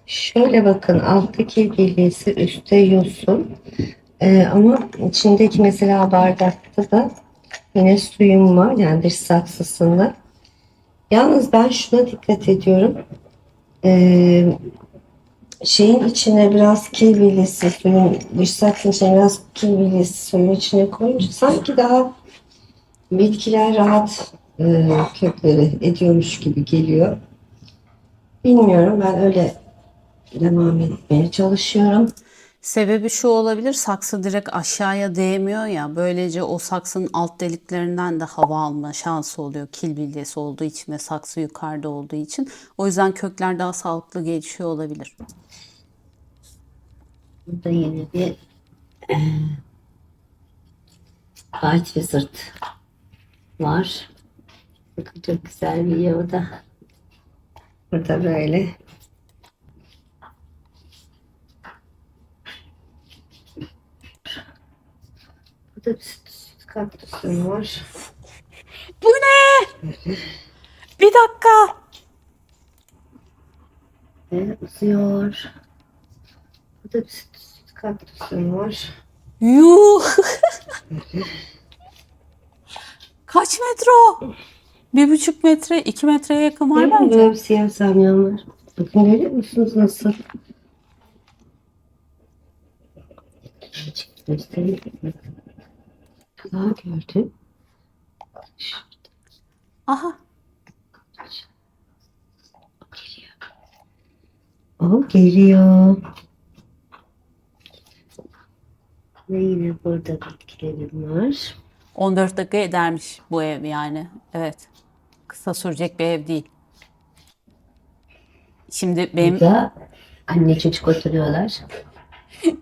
Şöyle bakın, alttaki bilyesi, üstte yosun. Ama içindeki mesela bardakta da yine suyum var. Yani dış saksısında. Yalnız ben şuna dikkat ediyorum. Şeyin içine biraz kil bilyesi, suyun dış saksının içine biraz kil bilyesi suyun içine koyunca sanki daha bitkiler rahat kökleri ediyormuş gibi geliyor. Bilmiyorum, ben öyle devam etmeye çalışıyorum. Sebebi şu olabilir, saksı direkt aşağıya değmiyor ya, böylece o saksının alt deliklerinden de hava alma şansı oluyor kil bilyesi olduğu için ve saksı yukarıda olduğu için. O yüzden kökler daha sağlıklı gelişiyor olabilir. Burada yeni bir White Wizard var. Bakın çok güzel bir o da. Burada böyle. Burada bir süt kaktüsüm var. Bu ne? Bir dakika. Ve uzuyor. Burada bir süt kaktüsüm var. Yuh. Kaç metre o? 1,5 metre, 2 metreye yakın var bence. Böyle bir siyah samyan var. Bakın görüyor musunuz nasıl? Göstereyim. Daha gördüm. Aha. O geliyor. Ve yine burada bitkilerim var. 14 dakika edermiş bu ev yani. Evet. Kısa sürecek bir ev değil. Şimdi benim Burada anne çocuk oturuyorlar.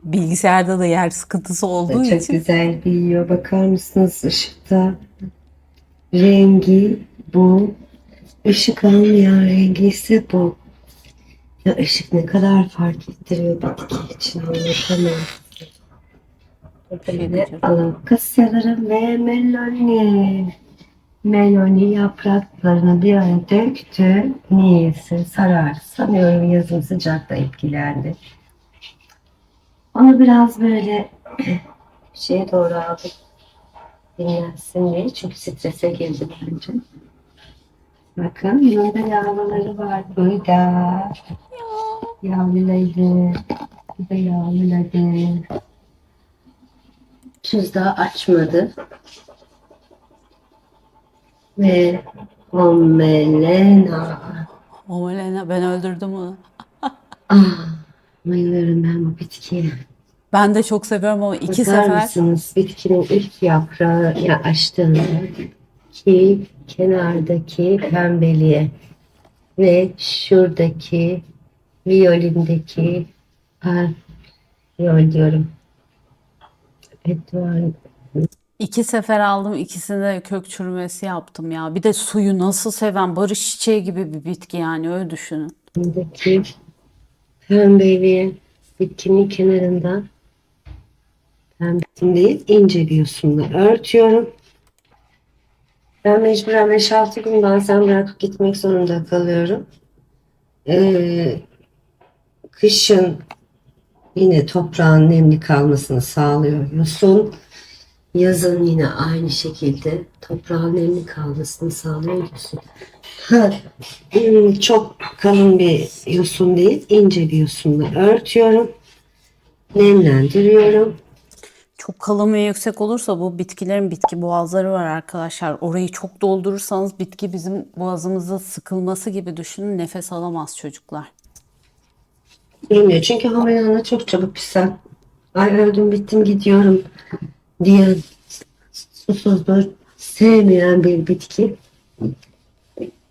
bilgisayarda da yer sıkıntısı olduğu Çok için güzel büyüyor. Bakar mısınız ışıkta? Rengi bu. Işık almayan rengi ise bu. Ya ışık ne kadar fark ettiriyor bitki için anlatamam. Burada yine alakasyalarım ve meloni. Meloni yapraklarını bir ara döktü. Niyeyse sarar. Sanıyorum yazın sıcakta etkilendi. Onu biraz böyle şeye doğru aldık. Dinlensin diye. Çünkü strese girdi bence. Bakın burada yavruları var. Burada. Yavruladı. Bu da yavruladı. Henüz daha açmadı. ve Homelena. Omelena, ben öldürdüm onu. Ah, bayılıyorum ben bu bitkiye. Ben de çok seviyorum ama iki Bakar sefer mısınız bitkinin ilk yaprağı ya açtığında ki kenardaki pembeliğe ve şuradaki violindeki viol diyorum. Edward iki sefer aldım, ikisinde kök çürümesi yaptım ya. Bir de suyu nasıl seven, barış çiçeği gibi bir bitki yani, öyle düşünün. Buradaki pembeliğe bitkinin kenarında pembe değil ince bir yosunla örtüyorum. Ben mecburen 5-6 gün bazen bırakıp gitmek zorunda kalıyorum. Kışın yine toprağın nemli kalmasını sağlıyor yosun. Yazın yine aynı şekilde toprağın nemli kalmasını sağlıyor yosun. Çok kalın bir yosun değil, ince bir yosunla örtüyorum. Nemlendiriyorum. Çok kalın ve yüksek olursa bu bitkilerin bitki boğazları var arkadaşlar. Orayı çok doldurursanız bitki bizim boğazımızda sıkılması gibi düşünün. Nefes alamaz çocuklar. Durmuyor çünkü havayana çok çabuk pisen. Ay öldüm bittim gidiyorum diyen susuzluğu sevmeyen bir bitki.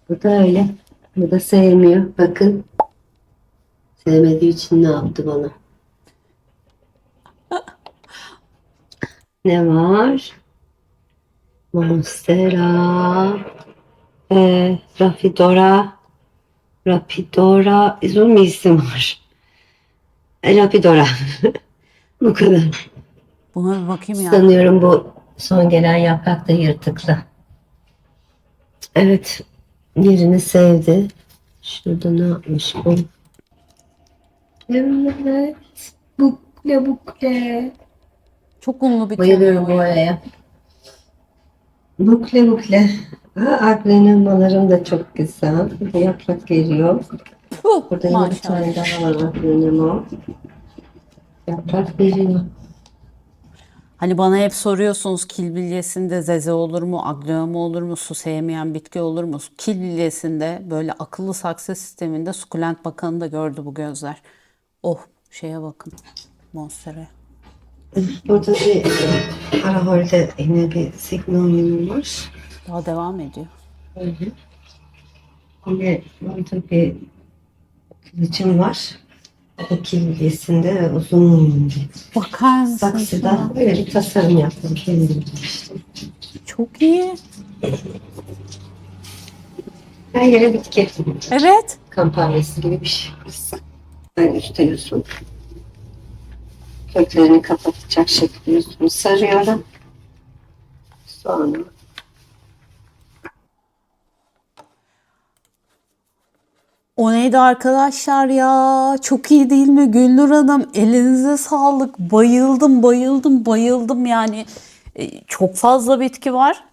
Bu da öyle. Bu da sevmiyor. Bakın. Sevmediği için ne yaptı bana? Ne var? Monstera. Rapidora. Rapidora. Uzun bir isim var. Rapidora. Bu kadar. Buna bir bakayım ya. Sanıyorum bu son gelen yaprak da yırtıklı. Evet. Yerini sevdi. Şurada ne yapmış bu? Evet. Bukle bukle. Çok unlu bir Bayılıyorum tonu bu ya. araya. Bukle bukle. Agrenemalarım da çok güzel. Bir de yaprak veriyor. Puh, Burada yine bir maşallah. tane daha var agrenema. Yaprak veriyor. Hani bana hep soruyorsunuz, kil bilyesinde zeze olur mu, aglaoma olur mu, su sevmeyen bitki olur mu? Kil bilyesinde böyle akıllı saksı sisteminde sukulent bakanı da gördü bu gözler. Oh, şeye bakın. Monster'e. Burada bir araholde yine bir signonyum var. Daha devam ediyor. Yine burada bir kılıcım var. O da kilyesinde ve uzun bir Bakar mısın saksıda şuna? böyle bir tasarım yaptım kendim. Çok iyi. Her yere bitki. Evet. Kampanyası gibi bir şey. Ben üsteliyorsun. Köklerini kapatacak şekilde üstünü sarıyorum. Sonra O neydi arkadaşlar ya? Çok iyi değil mi Gülnur Hanım? Elinize sağlık. Bayıldım, bayıldım, bayıldım yani. Çok fazla bitki var.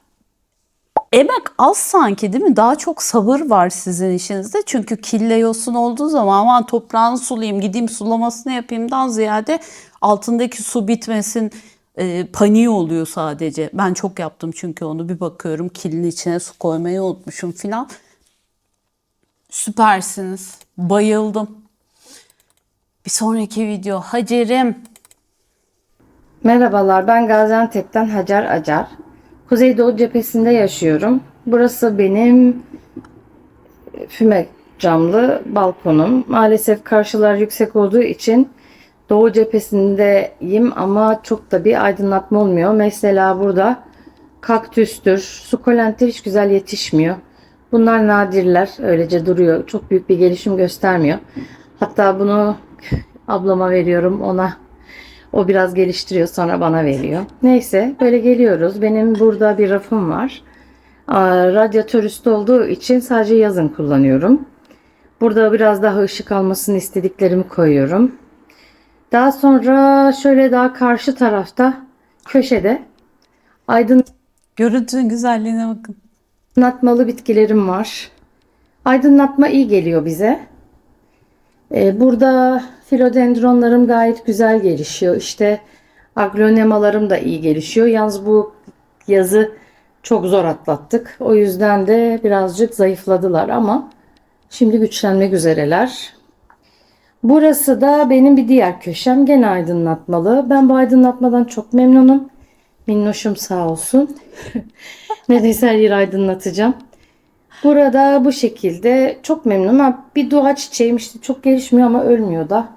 Emek az sanki değil mi? Daha çok sabır var sizin işinizde. Çünkü kille yosun olduğu zaman aman toprağını sulayayım, gideyim sulamasını yapayımdan ziyade altındaki su bitmesin paniği oluyor sadece. Ben çok yaptım çünkü onu, bir bakıyorum kilin içine su koymayı unutmuşum filan. Süpersiniz. Bayıldım. Bir sonraki video Hacer'im. Merhabalar, ben Gaziantep'ten Hacer Acar. Kuzeydoğu cephesinde yaşıyorum. Burası benim füme camlı balkonum. Maalesef karşılar yüksek olduğu için doğu cephesindeyim ama çok da bir aydınlatma olmuyor. Mesela burada kaktüstür, sukulentler hiç güzel yetişmiyor. Bunlar nadirler, öylece duruyor. Çok büyük bir gelişim göstermiyor. Hatta bunu ablama veriyorum, ona. O biraz geliştiriyor, sonra bana veriyor. Neyse, böyle geliyoruz. Benim burada bir rafım var. Radyatör üstü olduğu için sadece yazın kullanıyorum. Burada biraz daha ışık almasını istediklerimi koyuyorum. Daha sonra şöyle daha karşı tarafta köşede Görüntünün güzelliğine bakın. aydınlatmalı bitkilerim var. Aydınlatma iyi geliyor bize. Burada filodendronlarım gayet güzel gelişiyor. İşte aglonemalarım da iyi gelişiyor. Yalnız bu yazı çok zor atlattık. O yüzden de birazcık zayıfladılar ama şimdi güçlenmek üzereler. Burası da benim bir diğer köşem. Gene aydınlatmalı. Ben bu aydınlatmadan çok memnunum. Minnoşum sağ olsun. Neredeyse her yeri aydınlatacağım. Burada bu şekilde çok memnunum. Ha, bir doğa çiçeğim işte çok gelişmiyor ama ölmüyor da.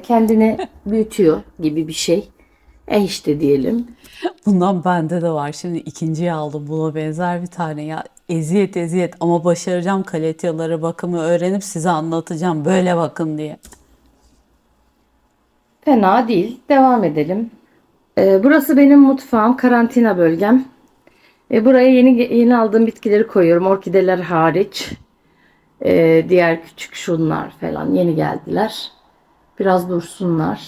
Kendini büyütüyor gibi bir şey. İşte diyelim. Bundan bende de var. Şimdi ikinciyi aldım. Buna benzer bir tane ya. Eziyet eziyet ama başaracağım kaletyalara bakımı öğrenip size anlatacağım. Böyle bakın diye. Fena değil. Devam edelim. Burası benim mutfağım, karantina bölgem. Buraya yeni aldığım bitkileri koyuyorum. Orkideler hariç. Diğer küçük şunlar falan yeni geldiler. Biraz dursunlar.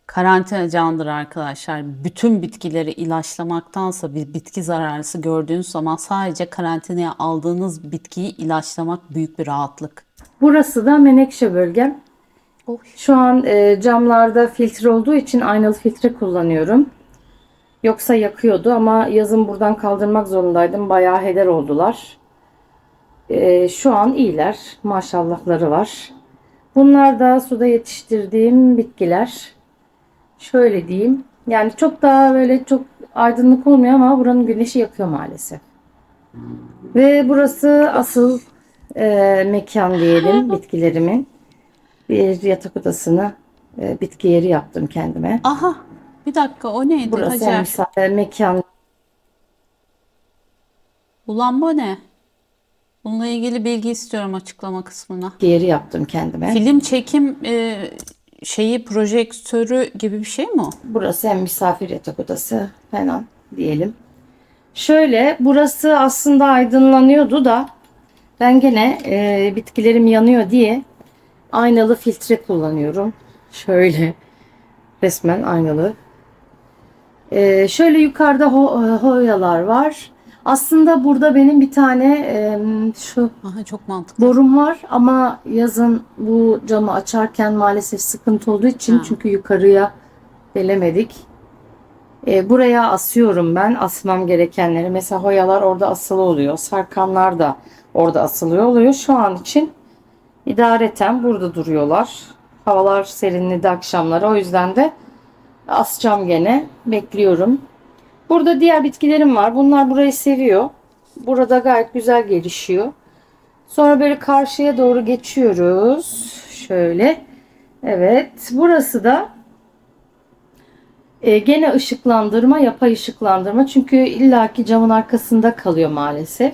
Karantina candır arkadaşlar. Bütün bitkileri ilaçlamaktansa bir bitki zararlısı gördüğünüz zaman sadece karantinaya aldığınız bitkiyi ilaçlamak büyük bir rahatlık. Burası da menekşe bölgem. Oy. Şu an camlarda filtre olduğu için aynalı filtre kullanıyorum. Yoksa yakıyordu ama yazın buradan kaldırmak zorundaydım. Bayağı heder oldular. Şu an iyiler. Maşallahları var. Bunlar da suda yetiştirdiğim bitkiler. Şöyle diyeyim. Yani çok daha böyle çok aydınlık olmuyor ama buranın güneşi yakıyor maalesef. Ve burası asıl mekan diyelim bitkilerimin. Bir yatak odasını bitki yeri yaptım kendime. Aha, bir dakika, o neydi Burası Hacer? mekan. Ulan bu ne? Bununla ilgili bilgi istiyorum açıklama kısmına. Bitki yeri yaptım kendime. Film çekim projektörü gibi bir şey mi o? Burası hem misafir yatak odası falan diyelim. Şöyle burası aslında aydınlanıyordu da ben gene bitkilerim yanıyor diye aynalı filtre kullanıyorum. Şöyle resmen aynalı. Şöyle yukarıda hoyalar var. Aslında burada benim bir tane şu Aha, çok mantıklı. borum var ama yazın bu camı açarken maalesef sıkıntı olduğu için çünkü yukarıya gelemedik. Buraya asıyorum ben asmam gerekenleri. Mesela hoyalar orada asılı oluyor. Sarkanlar da orada asılı oluyor. Şu an için idareten burada duruyorlar. Havalar serinledi akşamları. O yüzden de asacağım gene. Bekliyorum. Burada diğer bitkilerim var. Bunlar burayı seviyor. Burada gayet güzel gelişiyor. Sonra böyle karşıya doğru geçiyoruz. Şöyle. Evet. Burası da gene ışıklandırma, yapay ışıklandırma. Çünkü illaki camın arkasında kalıyor maalesef.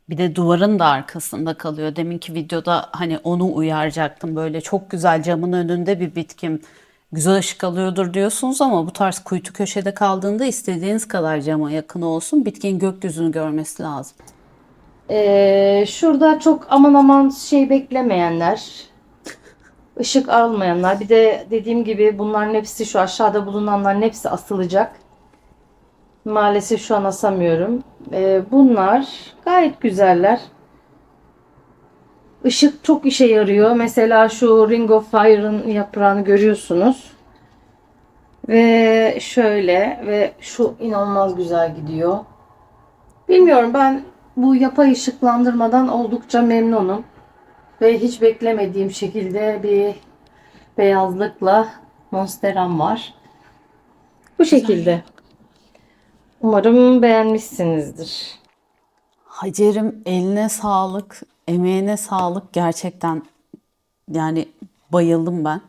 Bir de duvarın da arkasında kalıyor. Deminki videoda hani onu uyaracaktım. Böyle çok güzel camın önünde bir bitkim güzel ışık alıyordur diyorsunuz ama bu tarz kuytu köşede kaldığında istediğiniz kadar cama yakın olsun. Bitkinin gökyüzünü görmesi lazım. Şurada çok aman aman şey beklemeyenler, ışık almayanlar. Bir de dediğim gibi bunların hepsi şu aşağıda bulunanların hepsi asılacak. Maalesef şu an asamıyorum. Bunlar gayet güzeller. Işık çok işe yarıyor. Mesela şu Ring of Fire'ın yaprağını görüyorsunuz. Ve şöyle ve şu inanılmaz güzel gidiyor. Bilmiyorum ben bu yapay ışıklandırmadan oldukça memnunum. Ve hiç beklemediğim şekilde bir beyazlıkla monsteram var. Bu şekilde. Umarım beğenmişsinizdir. Hacer'im eline sağlık, emeğine sağlık. Gerçekten yani bayıldım ben.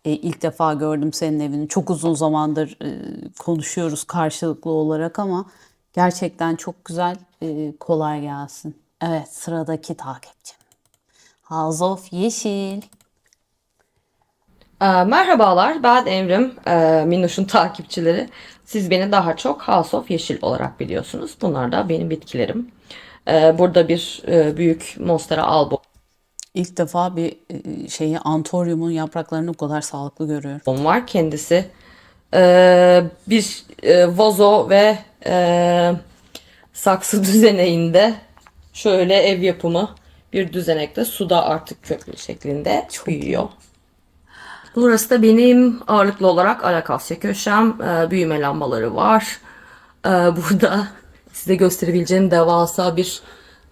İlk defa gördüm senin evini. Çok uzun zamandır konuşuyoruz karşılıklı olarak ama gerçekten çok güzel. Kolay gelsin. Evet, sıradaki takipçim. House of Yeşil. Merhabalar, ben Emrim, Minnoş'un takipçileri. Siz beni daha çok House of Yeşil olarak biliyorsunuz. Bunlar da benim bitkilerim. Burada bir büyük Monstera albo İlk defa bir antoryumun yapraklarını bu kadar sağlıklı görüyorum. var. Kendisi bir vazo ve saksı düzeneğinde şöyle ev yapımı bir düzenekte suda artık köklü şeklinde büyüyor. Burası da benim ağırlıklı olarak alakasya köşem. Büyüme lambaları var. Burada size gösterebileceğim devasa bir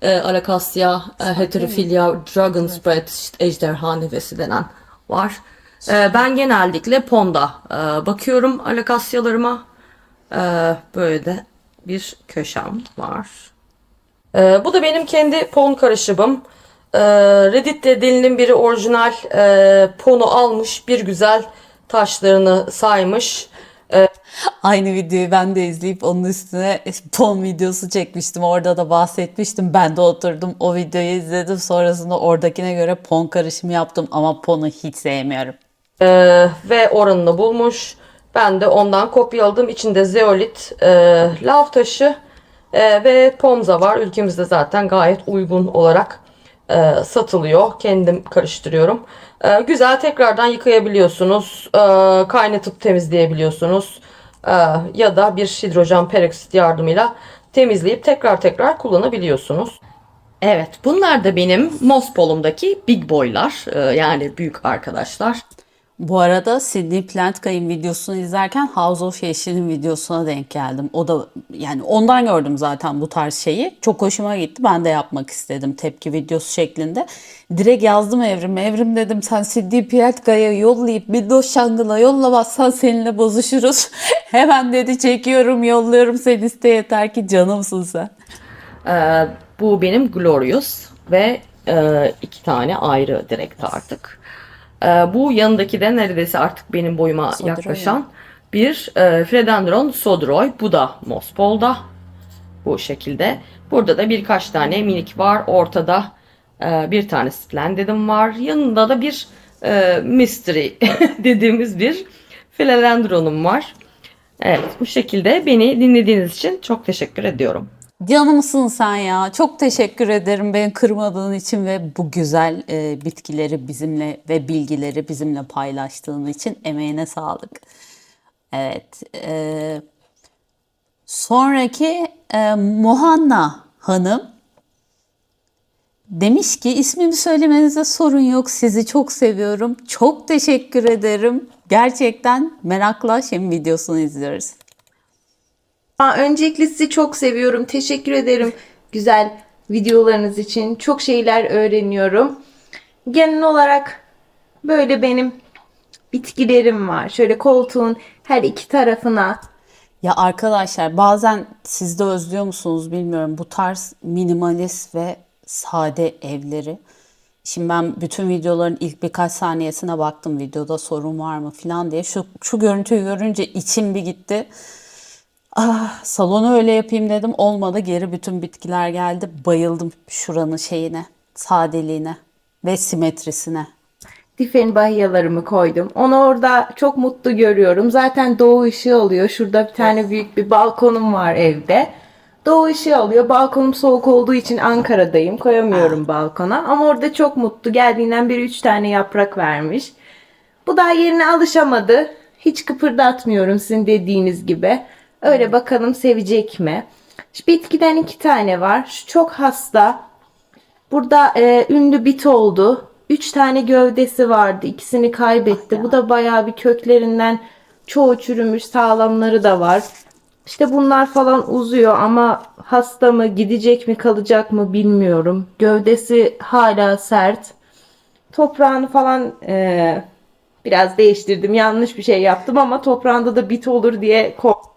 Alakasya heterophilia dragon spread, işte ejderha nefesi denen var. Ben genellikle ponda bakıyorum alakasyalarıma. Böyle de bir köşem var. Bu da benim kendi pon karışımım. Reddit'te delinin biri orijinal ponu almış, bir güzel taşlarını saymış. Aynı videoyu ben de izleyip onun üstüne pon videosu çekmiştim. Orada da bahsetmiştim. Ben de oturdum o videoyu izledim. Sonrasında oradakine göre pon karışımı yaptım ama ponu hiç sevmiyorum. Ve oranını bulmuş. Ben de ondan kopyaladım. İçinde zeolit, lav taşı ve pomza var. Ülkemizde zaten gayet uygun olarak satılıyor. Kendim karıştırıyorum. Güzel, tekrardan yıkayabiliyorsunuz. Kaynatıp temizleyebiliyorsunuz. Ya da bir hidrojen peroksit yardımıyla temizleyip tekrar kullanabiliyorsunuz. Evet, bunlar da benim Mospol'umdaki big boylar. Yani büyük arkadaşlar. Bu arada Sydney Plantkay'ın videosunu izlerken House of Yeşil'in videosuna denk geldim. O da yani ondan gördüm zaten bu tarz şeyi. Çok hoşuma gitti. Ben de yapmak istedim tepki videosu şeklinde. Direkt yazdım Evrim'e. Evrim dedim, sen Sydney Plantkay'a yollayıp Minnoş Şangıl'a yollamazsan seninle bozuşuruz. Hemen dedi, çekiyorum yolluyorum, sen iste yeter ki, canımsın sen. Bu benim Glorious ve 2 tane ayrı direkt artık. Bu yanındaki de neredeyse artık benim boyuma Sodroy yaklaşan bir Philodendron Sodroy. Bu da Mospol'da. Bu şekilde. Burada da birkaç tane minik var. Ortada bir tane Splendid'im var. Yanında da bir Mystery dediğimiz bir Philodendron'um var. Evet, bu şekilde beni dinlediğiniz için çok teşekkür ediyorum. Canımsın sen ya. Çok teşekkür ederim beni kırmadığın için ve bu güzel bitkileri bizimle ve bilgileri bizimle paylaştığın için. Emeğine sağlık. Evet. Sonraki Muhanna Hanım demiş ki, ismimi söylemenize sorun yok. Sizi çok seviyorum. Çok teşekkür ederim. Gerçekten merakla şimdi videosunu izliyoruz. Öncelikle sizi çok seviyorum. Teşekkür ederim güzel videolarınız için. Çok şeyler öğreniyorum. Genel olarak böyle benim bitkilerim var. Şöyle koltuğun her iki tarafına. Ya arkadaşlar, bazen siz de özlüyor musunuz bilmiyorum bu tarz minimalist ve sade evleri. Şimdi ben bütün videoların ilk birkaç saniyesine baktım, videoda sorun var mı falan diye. Şu görüntüyü görünce içim bir gitti. Salonu öyle yapayım dedim, olmadı, geri bütün bitkiler geldi. Bayıldım şuranın şeyine, sadeliğine ve simetrisine. Diffenbahiyalarımı koydum. Onu orada çok mutlu görüyorum. Zaten doğu ışığı oluyor. Şurada bir tane büyük bir balkonum var evde. Doğu ışığı alıyor. Balkonum soğuk olduğu için Ankara'dayım. Koyamıyorum balkona. Ama orada çok mutlu. Geldiğinden beri 3 tane yaprak vermiş. Bu daha yerine alışamadı. Hiç kıpırdatmıyorum sizin dediğiniz gibi. Öyle bakalım sevecek mi? Şu bitkiden 2 tane var. Şu çok hasta. Burada ünlü bit oldu. 3 tane gövdesi vardı. İkisini kaybetti. Bu da bayağı bir köklerinden çoğu çürümüş. Sağlamları da var. İşte bunlar falan uzuyor ama hasta mı, gidecek mi, kalacak mı bilmiyorum. Gövdesi hala sert. Toprağını falan biraz değiştirdim. Yanlış bir şey yaptım ama toprağında da bit olur diye korktum.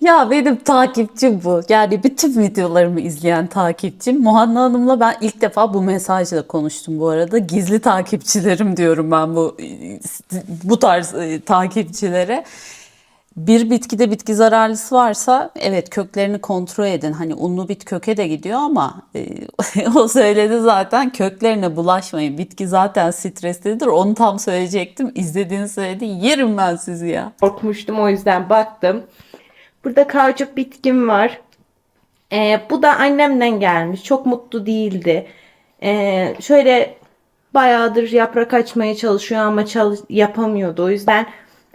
Ya benim takipçim bu. Yani bütün videolarımı izleyen takipçim. Muhanna Hanım'la ben ilk defa bu mesajla konuştum bu arada. Gizli takipçilerim diyorum ben bu tarz takipçilere. Bir bitkide bitki zararlısı varsa evet köklerini kontrol edin. Hani unlu bit köke de gidiyor ama o söyledi zaten, köklerine bulaşmayın. Bitki zaten streslidir. Onu tam söyleyecektim. İzlediğini söyledi. Yerim ben sizi ya. Korkmuştum, o yüzden baktım. Burada kauçuk bitkim var. Bu da annemden gelmiş. Çok mutlu değildi. Şöyle bayağıdır yaprak açmaya çalışıyor ama yapamıyordu. O yüzden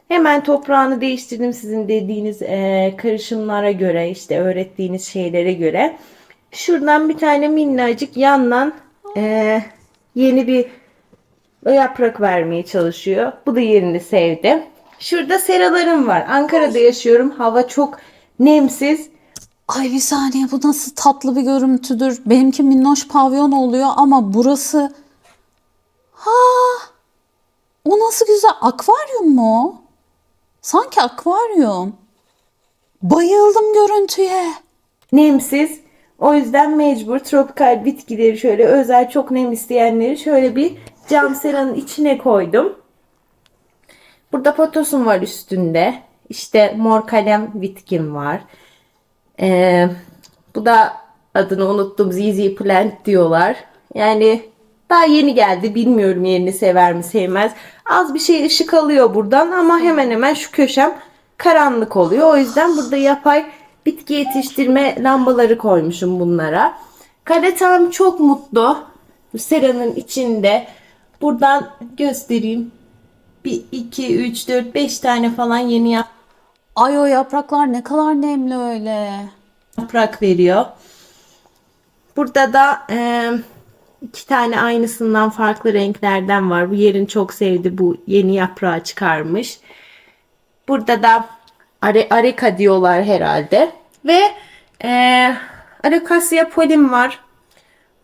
hemen toprağını değiştirdim sizin dediğiniz karışımlara göre, işte öğrettiğiniz şeylere göre. Şuradan bir tane minnacık yandan yeni bir yaprak vermeye çalışıyor. Bu da yerini sevdi. Şurada seralarım var. Ankara'da yaşıyorum. Hava çok nemsiz. Ay bir saniye, bu nasıl tatlı bir görüntüdür. Benimki minnoş pavyon oluyor ama burası... Ha, o nasıl güzel. Akvaryum mu o? Sanki akvaryum. Bayıldım görüntüye. Nemsiz. O yüzden mecbur tropikal bitkileri şöyle özel çok nem isteyenleri şöyle bir cam seranın içine koydum. Burada potosum var üstünde. İşte mor kalem bitkim var. Bu da adını unuttum. ZZ plant diyorlar. Yani daha yeni geldi. Bilmiyorum yerini sever mi sevmez. Az bir şey ışık alıyor buradan ama hemen hemen şu köşem karanlık oluyor. O yüzden burada yapay bitki yetiştirme lambaları koymuşum bunlara. Karetam çok mutlu. Bu seranın içinde. Buradan göstereyim. 1, 2, 3, 4, 5 tane falan yeni Ay o yapraklar ne kadar nemli öyle. yaprak veriyor. Burada da 2 tane aynısından farklı renklerden var. Bu yerin çok sevdi. Bu yeni yaprağı çıkarmış. Burada da areka diyorlar herhalde. Ve Arekasya polim var.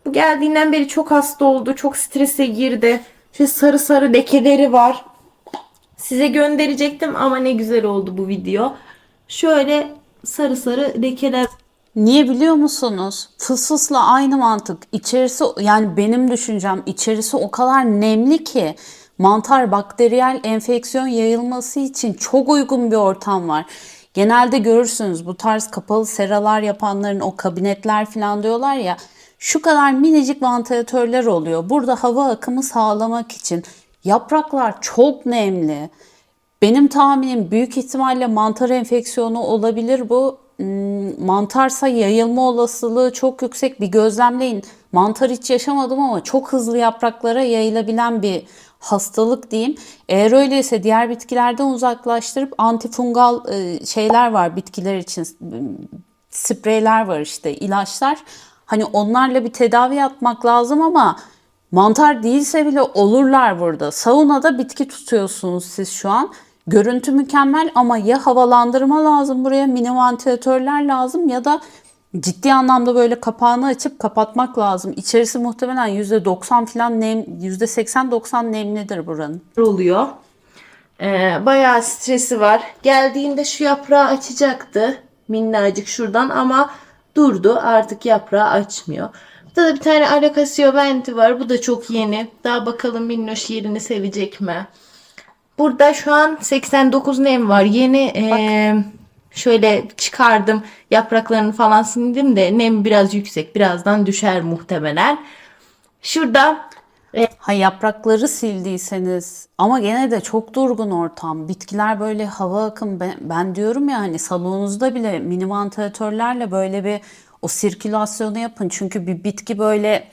Bu geldiğinden beri çok hasta oldu. Çok strese girdi. Şöyle sarı sarı lekeleri var. Size gönderecektim ama ne güzel oldu bu video. Şöyle sarı sarı lekeler. Niye biliyor musunuz? Fısfısla aynı mantık. İçerisi, yani benim düşüncem, içerisi o kadar nemli ki mantar bakteriyel enfeksiyon yayılması için çok uygun bir ortam var. Genelde görürsünüz bu tarz kapalı seralar yapanların o kabinetler falan diyorlar ya, şu kadar minicik vantilatörler oluyor. Burada hava akımı sağlamak için. Yapraklar çok nemli. Benim tahminim büyük ihtimalle mantar enfeksiyonu olabilir bu. Mantarsa yayılma olasılığı çok yüksek. Bir gözlemleyin. Mantar hiç yaşamadım ama çok hızlı yapraklara yayılabilen bir hastalık diyeyim. Eğer öyleyse diğer bitkilerden uzaklaştırıp antifungal şeyler var bitkiler için. Spreyler var, işte ilaçlar. Hani onlarla bir tedavi yapmak lazım ama mantar değilse bile olurlar burada. Saunada bitki tutuyorsunuz siz şu an. Görüntü mükemmel ama ya havalandırma lazım, buraya mini vantilatörler lazım ya da ciddi anlamda böyle kapağını açıp kapatmak lazım. İçerisi muhtemelen %90 falan nem, %80-90 nemlidir buranın. oluyor. Bayağı stresi var. Geldiğinde şu yaprağı açacaktı. Minnacık şuradan ama durdu. Artık yaprağı açmıyor. Burada da bir tane Arekasya venti var. Bu da çok yeni. Daha bakalım minnoş yerini sevecek mi? Burada şu an 89 nem var. Yeni şöyle çıkardım. Yapraklarını falan sildim de nem biraz yüksek. Birazdan düşer muhtemelen. Şurada Ha, yaprakları sildiyseniz ama gene de çok durgun ortam. Bitkiler böyle hava akım, ben diyorum ya, hani salonunuzda bile mini vantilatörlerle böyle bir o sirkülasyonu yapın. Çünkü bir bitki böyle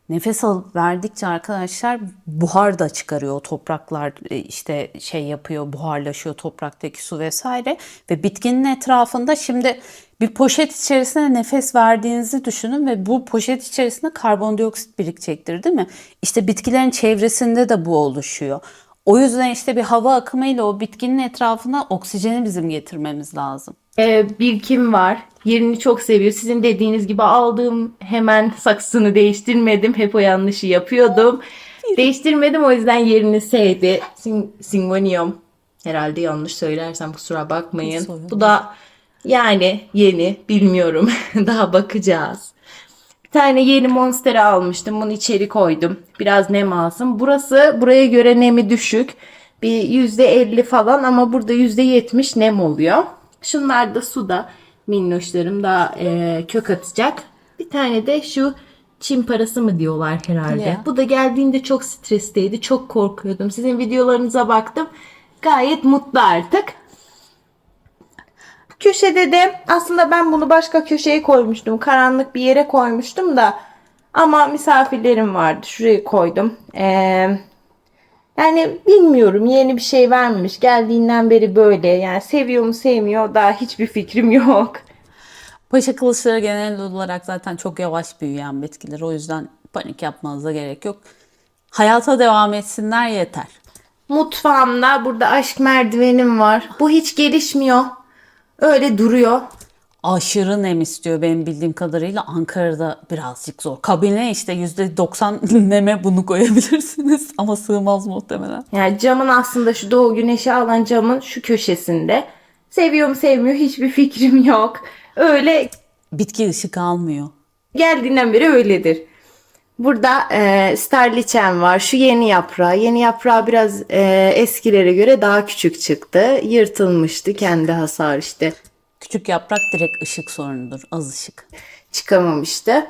nefes alıp verdikçe arkadaşlar buhar da çıkarıyor. O topraklar işte şey yapıyor, buharlaşıyor topraktaki su vesaire. Ve bitkinin etrafında şimdi bir poşet içerisine nefes verdiğinizi düşünün ve bu poşet içerisinde karbondioksit birikecektir, değil mi? İşte bitkilerin çevresinde de bu oluşuyor. O yüzden işte bir hava akımıyla o bitkinin etrafına oksijeni bizim getirmemiz lazım. birikim var. Yerini çok seviyor. Sizin dediğiniz gibi aldığım hemen saksısını değiştirmedim. Hep o yanlışı yapıyordum. Değiştirmedim, o yüzden yerini sevdi. Syngonium. Herhalde yanlış söylersem kusura bakmayın. Bu da yani yeni, bilmiyorum. Daha bakacağız. Bir tane yeni monstera almıştım. Bunu içeri koydum. Biraz nem alsın. Buraya göre nemi düşük. Bir %50 falan ama burada %70 nem oluyor. Şunlar da suda. Minnoşlarım daha kök atacak. Bir tane de şu Çin parası mı diyorlar herhalde. Ya. Bu da geldiğinde çok stresteydi. Çok korkuyordum. Sizin videolarınıza baktım. Gayet mutlu artık. Köşede de aslında ben bunu başka köşeye koymuştum. Karanlık bir yere koymuştum da. Ama misafirlerim vardı. Şuraya koydum. Yani bilmiyorum, yeni bir şey vermemiş. Geldiğinden beri böyle. Yani seviyor mu sevmiyor daha hiçbir fikrim yok. Paşa kılıçları genel olarak zaten çok yavaş büyüyen bitkiler. O yüzden panik yapmanıza gerek yok. Hayata devam etsinler yeter. Mutfağımda burada aşk merdivenim var. Bu hiç gelişmiyor. Öyle duruyor. aşırı nem istiyor benim bildiğim kadarıyla. Ankara'da birazcık zor. Kabine işte %90 neme bunu koyabilirsiniz ama sığmaz muhtemelen. Yani camın aslında şu doğu güneşi alan camın şu köşesinde. Seviyor mu sevmiyor hiçbir fikrim yok. Öyle Bitki ışık almıyor. geldiğinden beri öyledir. Burada starliçem var. Şu yeni yaprağı. Yeni yaprağı biraz eskilere göre daha küçük çıktı. Yırtılmıştı. Kendi hasar işte Küçük yaprak direkt ışık sorunudur. Az ışık. çıkamamıştı.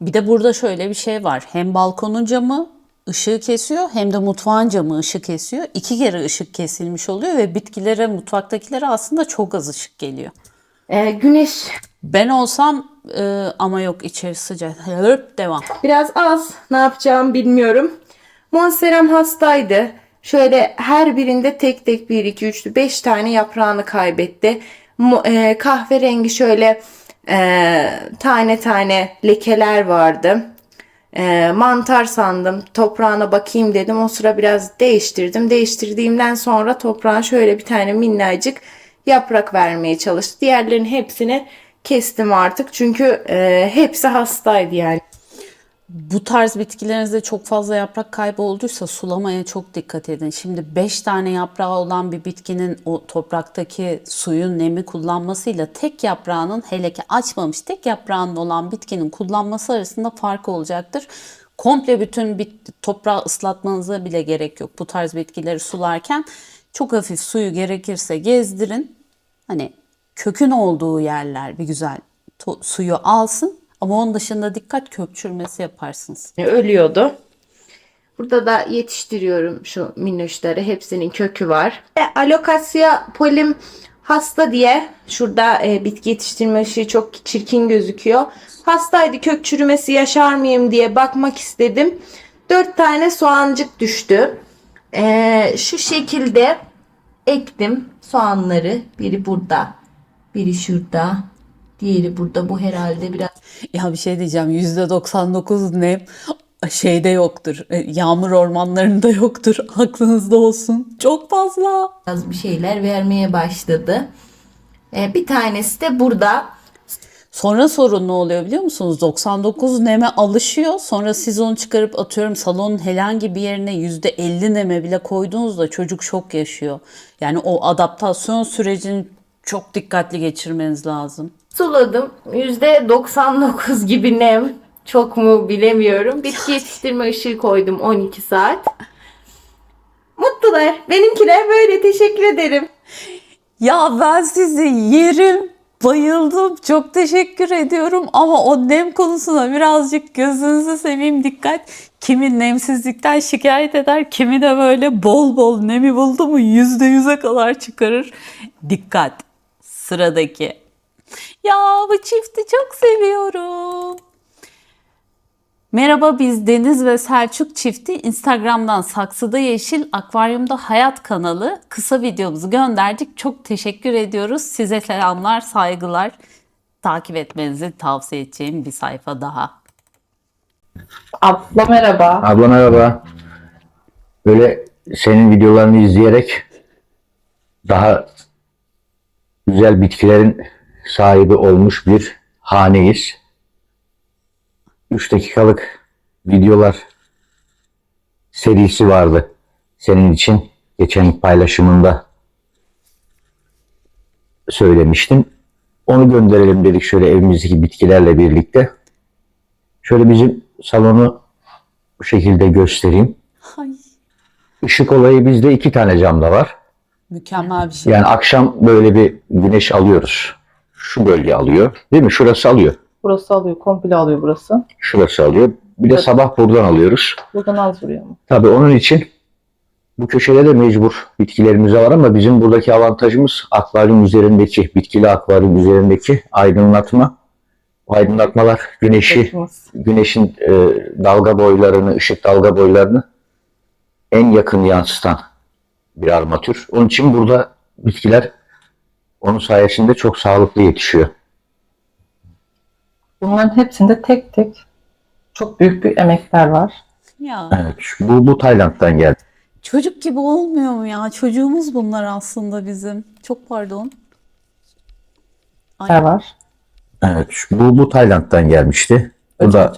Bir de burada şöyle bir şey var. Hem balkonun camı ışığı kesiyor hem de mutfağın camı ışık kesiyor. 2 kere ışık kesilmiş oluyor ve bitkilere, mutfaktakilere aslında çok az ışık geliyor. Güneş Ben olsam ama yok içerisi sıcak. Hırp, devam. biraz az. Ne yapacağımı bilmiyorum. Monsterem hastaydı. Şöyle her birinde tek tek 1, 2, 3, 5 tane yaprağını kaybetti. Kahverengi şöyle tane tane lekeler vardı. Mantar sandım. Toprağına bakayım dedim. O sıra biraz değiştirdim. Değiştirdiğimden sonra toprağa şöyle bir tane minnacık yaprak vermeye çalıştı. Diğerlerinin hepsini kestim artık. Çünkü hepsi hastaydı yani. Bu tarz bitkilerinizde çok fazla yaprak kaybı olduysa sulamaya çok dikkat edin. Şimdi 5 tane yaprağı olan bir bitkinin o topraktaki suyun nemi kullanmasıyla tek yaprağının, hele ki açmamış tek yaprağının olan bitkinin kullanması arasında fark olacaktır. Komple bütün toprağı ıslatmanıza bile gerek yok. Bu tarz bitkileri sularken çok hafif suyu gerekirse gezdirin. Hani kökün olduğu yerler bir güzel suyu alsın. Ama onun dışında dikkat, köpçürmesi yaparsınız. Ölüyordu. Burada da yetiştiriyorum şu minnoşları. Hepsinin kökü var. Alocasia polim hasta diye şurada bitki yetiştirme ışığı çok çirkin gözüküyor. Hastaydı, kök çürümesi yaşar mıyım diye bakmak istedim. 4 tane soğancık düştü. Şu şekilde ektim soğanları. Biri burada, biri şurada, diğeri burada. Bu herhalde biraz Ya bir şey diyeceğim, %99 nem şeyde yoktur. Yağmur ormanlarında yoktur. Aklınızda olsun. Çok fazla. bir şeyler vermeye başladı. Bir tanesi de burada. Sonra sorun ne oluyor biliyor musunuz? 99 neme alışıyor. Sonra siz onu çıkarıp atıyorum salonun herhangi bir yerine %50 neme bile koyduğunuzda çocuk şok yaşıyor. Yani o adaptasyon sürecini çok dikkatli geçirmeniz lazım. Suladım. %99 gibi nem. Çok mu bilemiyorum. Bitki yetiştirme ışığı koydum 12 saat. Mutlular. Benimkiler böyle. Teşekkür ederim. Ya ben sizi yerim. Bayıldım. Çok teşekkür ediyorum ama o nem konusuna birazcık gözünüzü seveyim dikkat. Kimi nemsizlikten şikayet eder, kimi de böyle bol bol nemi buldu mu %100'e kadar çıkarır. Dikkat. Sıradaki. Ya bu çifti çok seviyorum. Merhaba, biz Deniz ve Selçuk çifti Instagram'dan Saksıda Yeşil, Akvaryumda Hayat kanalı kısa videomuzu gönderdik. Çok teşekkür ediyoruz. Size selamlar, saygılar. Takip etmenizi tavsiye edeceğim bir sayfa daha. Abla merhaba. Abla merhaba. Böyle senin videolarını izleyerek daha güzel bitkilerin sahibi olmuş bir haneyiz. 3 dakikalık videolar serisi vardı senin için. Geçen paylaşımında söylemiştin. Onu gönderelim dedik şöyle evimizdeki bitkilerle birlikte. Şöyle bizim salonu bu şekilde göstereyim. Ay, Işık olayı bizde 2 tane camda var. mükemmel bir şey. Yani akşam böyle bir güneş alıyoruz. Şu bölge alıyor. Değil mi? Şurası alıyor. Burası alıyor. Komple alıyor burası. Şurası alıyor. Bir de sabah buradan alıyoruz. Buradan az vuruyor mu? Tabii onun için bu köşede de mecbur bitkilerimiz var ama bizim buradaki avantajımız akvaryum üzerindeki, bitkili akvaryum üzerindeki aydınlatma. O aydınlatmalar güneşin dalga boylarını, ışık dalga boylarını en yakın yansıtan bir armatür. Onun için burada bitkiler onun sayesinde çok sağlıklı yetişiyor. Bunların hepsinde tek tek çok büyük bir emekler var. Ya Evet, bu Tayland'dan geldi. çocuk gibi olmuyor mu ya? Çocuğumuz bunlar aslında bizim. Çok pardon. Ay, Var. Evet, bu Tayland'dan gelmişti.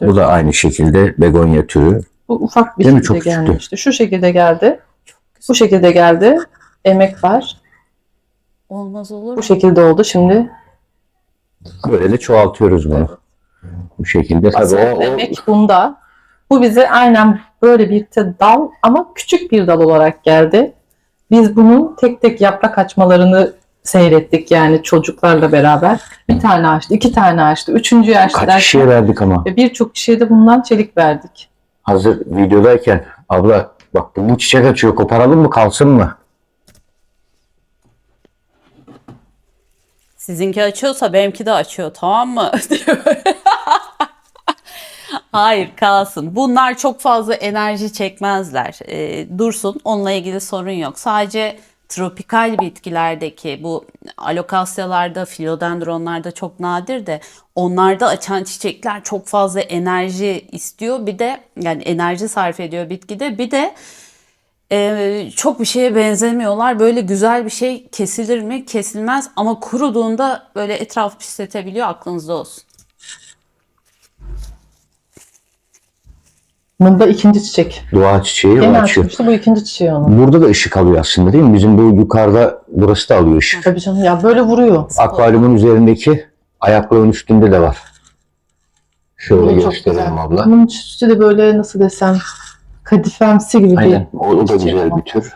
Bu da aynı şekilde begonya türü. Bu ufak bir Değil mi? şekilde Çok küçüktü. gelmişti. Şu şekilde geldi. Bu şekilde geldi. Emek var. Olmaz olur Bu mu? şekilde oldu. Şimdi Böyle de çoğaltıyoruz bunu. Bu şekilde. Tabii emek bunda. Bu bize aynen böyle bir dal ama küçük bir dal olarak geldi. Biz bunun tek tek yaprak açmalarını seyrettik yani çocuklarla beraber. Bir tane açtı, iki tane açtı, üçüncüyü açtı kaç kişiye derken verdik ama. ve birçok kişiye de bundan çelik verdik. Hazır videodayken abla bak bu çiçek açıyor, koparalım mı kalsın mı? Sizinki açıyorsa benimki de açıyor, tamam mı? Hayır, kalsın. Bunlar çok fazla enerji çekmezler. Dursun, onunla ilgili sorun yok. Sadece tropikal bitkilerdeki bu alokasyalarda, filodendronlarda çok nadir de onlarda açan çiçekler çok fazla enerji istiyor. Bir de yani enerji sarf ediyor bitkide. Bir de çok bir şeye benzemiyorlar. Böyle güzel bir şey kesilir mi? Kesilmez ama kuruduğunda böyle etraf pisletebiliyor. Aklınızda olsun. Bunda ikinci çiçek. Dua çiçeği o Yeni açıyor. açmıştı, bu ikinci çiçeği onun. Burada da ışık alıyor aslında değil mi? Bizim bu yukarıda burası da alıyor ışık. Tabii canım ya böyle vuruyor. Akvaryumun üzerindeki ayaklığın üstünde de var. Şöyle Bu çok gösterelim güzel. abla. Bunun üstü de böyle nasıl desem kadifemsi gibi Aynen. bir O da çiçek güzel ama. bir tür.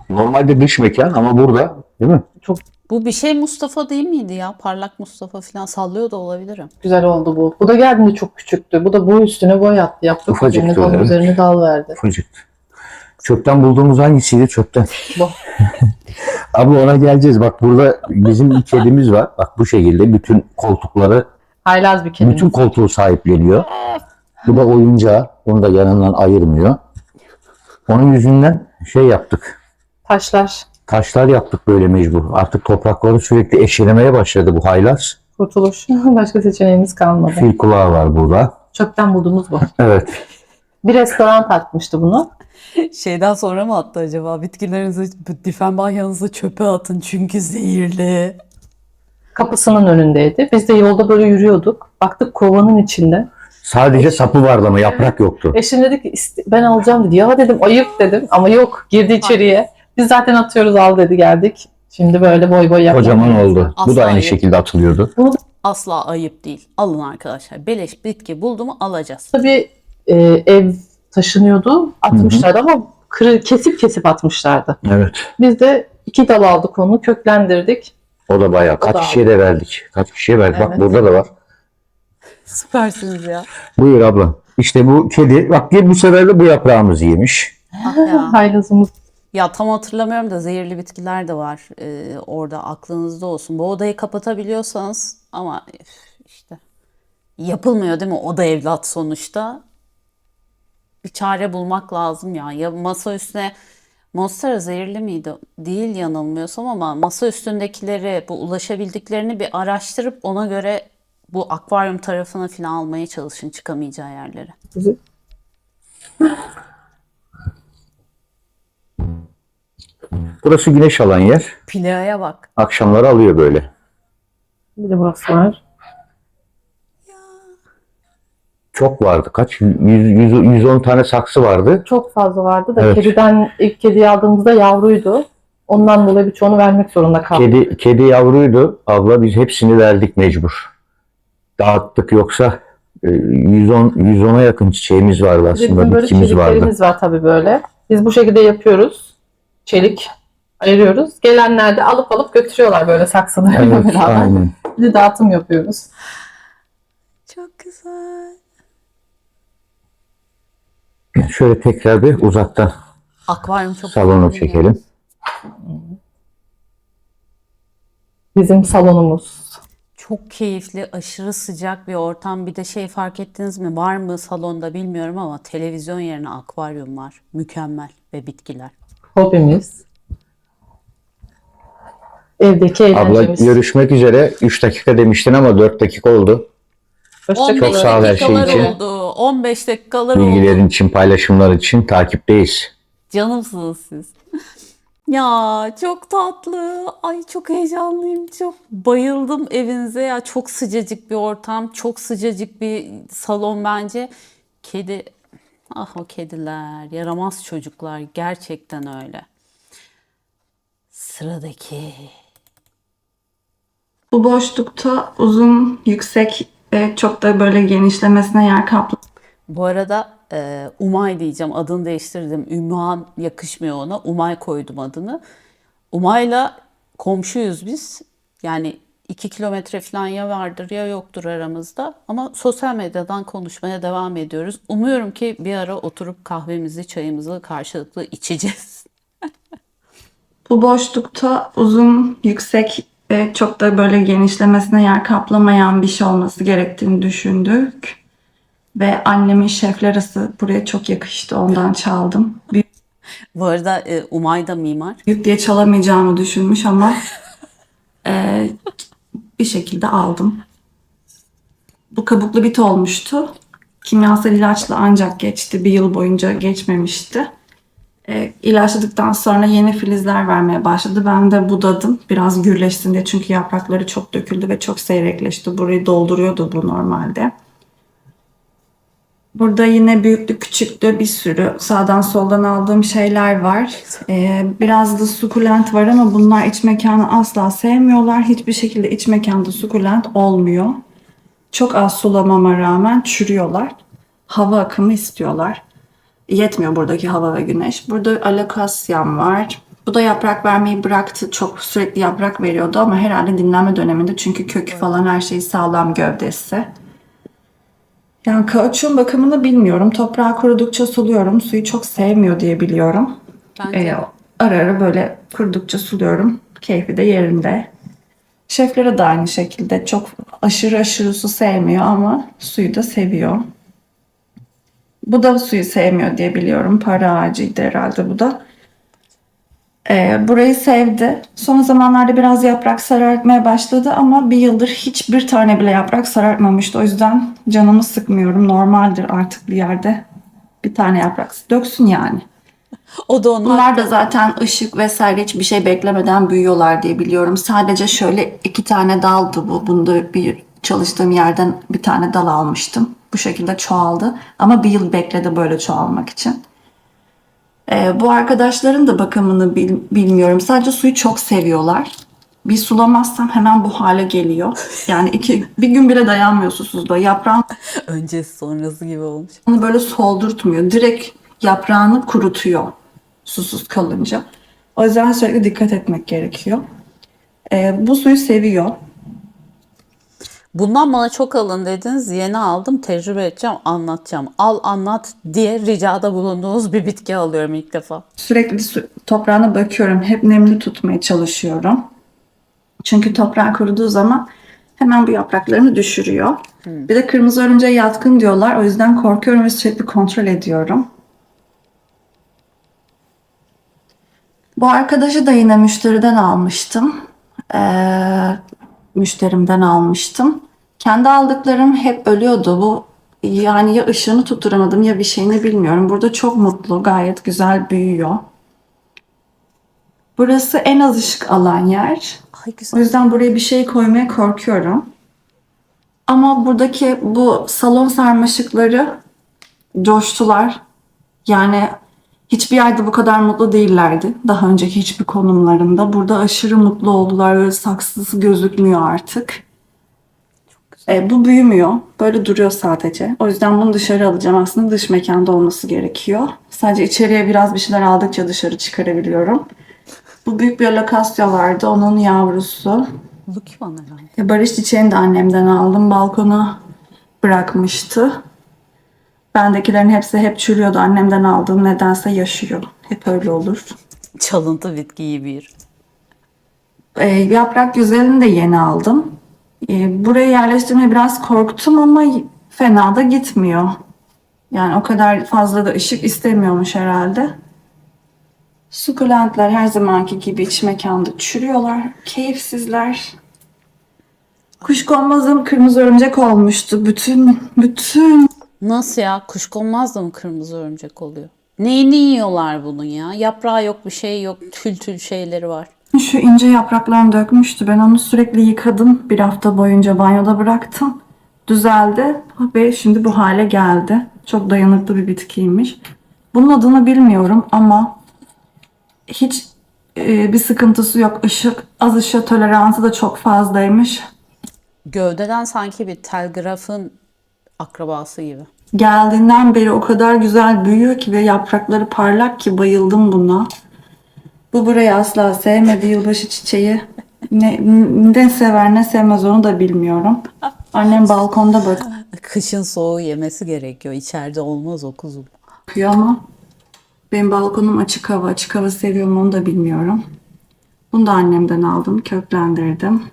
Normalde dış mekan ama burada değil mi? Bu bir şey Mustafa değil miydi ya? Parlak Mustafa falan sallıyor da olabilirim. Güzel oldu bu. Bu da geldiğinde çok küçüktü. Bu da bu üstüne boy attı. Yaptık Ufacıktı üzerine, o, onun evet. üzerine dal verdi. Ufacık. Çöpten bulduğumuz hangisiydi? Çöpten. Bu. Abla ona geleceğiz. Bak burada bizim bir kedimiz var. Bak bu şekilde bütün koltukları, Haylaz bir kedi. bütün koltuğu sahipleniyor. Bu da oyuncağı. Onu da yanından ayırmıyor. Onun yüzünden şey yaptık. Taşlar. Taşlar yaptık böyle mecbur. Artık toprakları sürekli eşelemeye başladı bu haylaz. Kurtuluş. Başka seçeneğimiz kalmadı. Fil kulağı var burada. Çöpten bulduğumuz bu. Evet. Bir restoran takmıştı bunu. Şeyden sonra mı attı acaba? Bitkilerinizi, difenbahryanızı çöpe atın çünkü zehirli. Kapısının önündeydi. Biz de yolda böyle yürüyorduk. Baktık kovanın içinde. Sadece sapı vardı ama yaprak yoktu. Eşim dedi ki ben alacağım dedi. Ya dedim ayıp dedim ama yok girdi içeriye. Biz zaten atıyoruz al dedi geldik. Şimdi böyle boy boy yapmak. Kocaman oldu. Bu Asla da aynı yok. şekilde atılıyordu. Asla ayıp değil. Alın arkadaşlar. Beleş bitki buldu mu alacağız. Tabii ev taşınıyordu. Atmışlardı ama kesip atmışlardı. Evet. Biz de 2 dal aldık onu köklendirdik. O da bayağı. O Kaç da kişiye de verdik. Kaç kişiye verdik. Bak Evet. burada da var. Süpersiniz ya. Buyur abla. İşte bu kedi. Bak bu sefer de bu yaprağımızı yemiş. Ah ya. Haylazımız. Ya tam hatırlamıyorum da zehirli bitkiler de var orada, aklınızda olsun. Bu odayı kapatabiliyorsanız ama işte yapılmıyor değil mi? O da evlat sonuçta. Bir çare bulmak lazım ya. Ya masa üstüne Monstera zehirli miydi? Değil yanılmıyorsam ama masa üstündekileri, bu ulaşabildiklerini bir araştırıp ona göre bu akvaryum tarafına falan almaya çalışın çıkamayacağı yerlere. Burası güneş alan yer. Pilea'ya bak. Akşamları alıyor böyle. Bir de burası var. Çok vardı. Kaç? 110 tane saksı vardı. Çok fazla vardı da Evet. kediden ilk kediyi aldığımızda yavruydu. Ondan dolayı birçoğunu vermek zorunda kaldık. Kedi yavruydu. Abla biz hepsini verdik mecbur. Dağıttık yoksa 110'a yakın çiçeğimiz vardı Bir de aslında. bizim böyle Bitkimiz vardı. çeliklerimiz var tabii böyle. Biz bu şekilde yapıyoruz. Çelik ayırıyoruz. Gelenler de alıp götürüyorlar böyle saksılarıyla Evet, beraber. aynen. Bir de dağıtım yapıyoruz. Çok güzel. Şöyle tekrar bir uzaktan Akvaryum çok salonu güzel. çekelim. Bizim salonumuz. Çok keyifli, aşırı sıcak bir ortam. Bir de şey fark ettiniz mi? Var mı salonda bilmiyorum ama televizyon yerine akvaryum var. Mükemmel ve bitkiler. Hobimiz. Evdeki Abla eğlencemiz. görüşmek üzere. 3 dakika demiştin ama 4 dakika oldu. Hoşçakalın. Çok sağ ol her şey dakikalar için. oldu. 15 dakikalar oldu. Bilgilerin için, paylaşımlar için takipteyiz. Canımsınız siz. Ya çok tatlı. Ay çok heyecanlıyım. Çok bayıldım evinize. Ya çok sıcacık bir ortam, çok sıcacık bir salon bence. Kedi, ah o kediler, yaramaz çocuklar gerçekten öyle. Sıradaki. Bu boşlukta uzun, yüksek ve çok da böyle genişlemesine yer kaplıyor. Bu arada Umay diyeceğim. Adını değiştirdim. Ümmühan yakışmıyor ona. Umay koydum adını. Umay'la komşuyuz biz. Yani 2 kilometre falan ya vardır ya yoktur aramızda. Ama sosyal medyadan konuşmaya devam ediyoruz. Umuyorum ki bir ara oturup kahvemizi, çayımızı karşılıklı içeceğiz. Bu boşlukta uzun, yüksek ve çok da böyle genişlemesine yer kaplamayan bir şey olması gerektiğini düşündük. Ve annemin şefler arası buraya çok yakıştı. Ondan çaldım. Bu arada Umay da mimar. Büyük diye çalamayacağımı düşünmüş ama bir şekilde aldım. Bu kabuklu bit olmuştu. Kimyasal ilaçla ancak geçti. Bir yıl boyunca geçmemişti. İlaçladıktan sonra yeni filizler vermeye başladı. Ben de budadım. Biraz gürleşsin diye. Çünkü yaprakları çok döküldü ve çok seyrekleşti. Burayı dolduruyordu bu normalde. Burada yine büyüklü küçüklü bir sürü sağdan soldan aldığım şeyler var. Biraz da sukulent var ama bunlar iç mekanı asla sevmiyorlar. Hiçbir şekilde iç mekanda sukulent olmuyor. Çok az sulamama rağmen çürüyorlar. Hava akımı istiyorlar. Yetmiyor buradaki hava ve güneş. Burada alokasyam var. Bu da yaprak vermeyi bıraktı. Çok sürekli yaprak veriyordu ama herhalde dinlenme döneminde çünkü kökü falan her şeyi sağlam gövdesi. Yani kauçuğun bakımını bilmiyorum. Toprağı kurudukça suluyorum. Suyu çok sevmiyor diye biliyorum. Ara ara böyle kurudukça suluyorum. Keyfi de yerinde. Şeflere de aynı şekilde çok aşırı su sevmiyor ama suyu da seviyor. Bu da suyu sevmiyor diye biliyorum. Para ağacıydı herhalde bu da. Burayı sevdi. Son zamanlarda biraz yaprak sarartmaya başladı ama bir yıldır hiçbir tane bile yaprak sarartmamıştı. O yüzden canımı sıkmıyorum. Normaldir artık bir yerde bir tane yaprak döksün yani. O da onlar. Bunlar da zaten ışık vesaire hiçbir şey beklemeden büyüyorlar diye biliyorum. Sadece şöyle 2 tane daldı bu. Bunda bir çalıştığım yerden bir tane dal almıştım. Bu şekilde çoğaldı. Ama bir yıl bekledi böyle çoğalmak için. Bu arkadaşların da bakımını bilmiyorum. Sadece suyu çok seviyorlar. Bir sulamazsam hemen bu hale geliyor. Yani bir gün bile dayanmıyor susuzluğa. Yaprağını Öncesi sonrası gibi olmuş. böyle soldurtmuyor. Direkt yaprağını kurutuyor susuz kalınca. O yüzden sürekli dikkat etmek gerekiyor. Bu suyu seviyor. Bundan bana çok alın dediniz. Yeni aldım. Tecrübe edeceğim. Anlatacağım. Al anlat diye ricada bulunduğunuz bir bitki alıyorum ilk defa. Sürekli toprağına bakıyorum. Hep nemli tutmaya çalışıyorum. Çünkü toprağı kuruduğu zaman hemen bu yapraklarını düşürüyor. Bir de kırmızı örümceğe yatkın diyorlar. O yüzden korkuyorum ve sürekli kontrol ediyorum. Bu arkadaşı da yine müşterimden almıştım. Kendi aldıklarım hep ölüyordu. Bu yani ya ışığını tutturamadım ya bir şeyini bilmiyorum. Burada çok mutlu, gayet güzel büyüyor. Burası en az ışık alan yer. Ay güzel. O yüzden buraya bir şey koymaya korkuyorum. Ama buradaki bu salon sarmaşıkları coştular. Yani hiçbir yerde bu kadar mutlu değillerdi. Daha önceki hiçbir konumlarında. Burada aşırı mutlu oldular. Böyle saksısı gözükmüyor artık. Bu büyümüyor. Böyle duruyor sadece. O yüzden bunu dışarı alacağım. Aslında dış mekanda olması gerekiyor. Sadece içeriye biraz bir şeyler aldıkça dışarı çıkarabiliyorum. Bu büyük bir alokasya vardı. Onun yavrusu. Lucky bana herhalde. Barış çiçeğini de annemden aldım. Balkona bırakmıştı. Bendekilerin hepsi hep çürüyordu. Annemden aldığım nedense yaşıyor. Hep öyle olur. Çalıntı bitkiyi bir. Yaprak güzelini de yeni aldım. Buraya yerleştirmeye biraz korktum ama fena da gitmiyor. Yani o kadar fazla da ışık istemiyormuş herhalde. Sukulentler her zamanki gibi iç mekanda çürüyorlar. Keyifsizler. Kuşkonmazım kırmızı örümcek olmuştu. Bütün Nasıl ya? Kuşkonmaz da mı kırmızı örümcek oluyor? Neyini yiyorlar bunun ya? Yaprağı yok, bir şey yok, tül tül şeyleri var. Şu ince yapraklarını dökmüştü. Ben onu sürekli yıkadım. Bir hafta boyunca banyoda bıraktım. Düzeldi ve şimdi bu hale geldi. Çok dayanıklı bir bitkiymiş. Bunun adını bilmiyorum ama hiç bir sıkıntısı yok. Az ışığa toleransı da çok fazlaymış. Gövdeden sanki bir telgrafın akrabası gibi. Geldiğinden beri o kadar güzel büyüyor ki ve yaprakları parlak ki bayıldım buna. Bu burayı asla sevmedi, yılbaşı çiçeği. Ne sever ne sevmez onu da bilmiyorum. Annem balkonda Kışın soğuğu yemesi gerekiyor. İçeride olmaz o kuzum. bakıyor ama benim balkonum açık hava. Açık hava seviyorum onu da bilmiyorum. Bunu da annemden aldım, köklendirdim.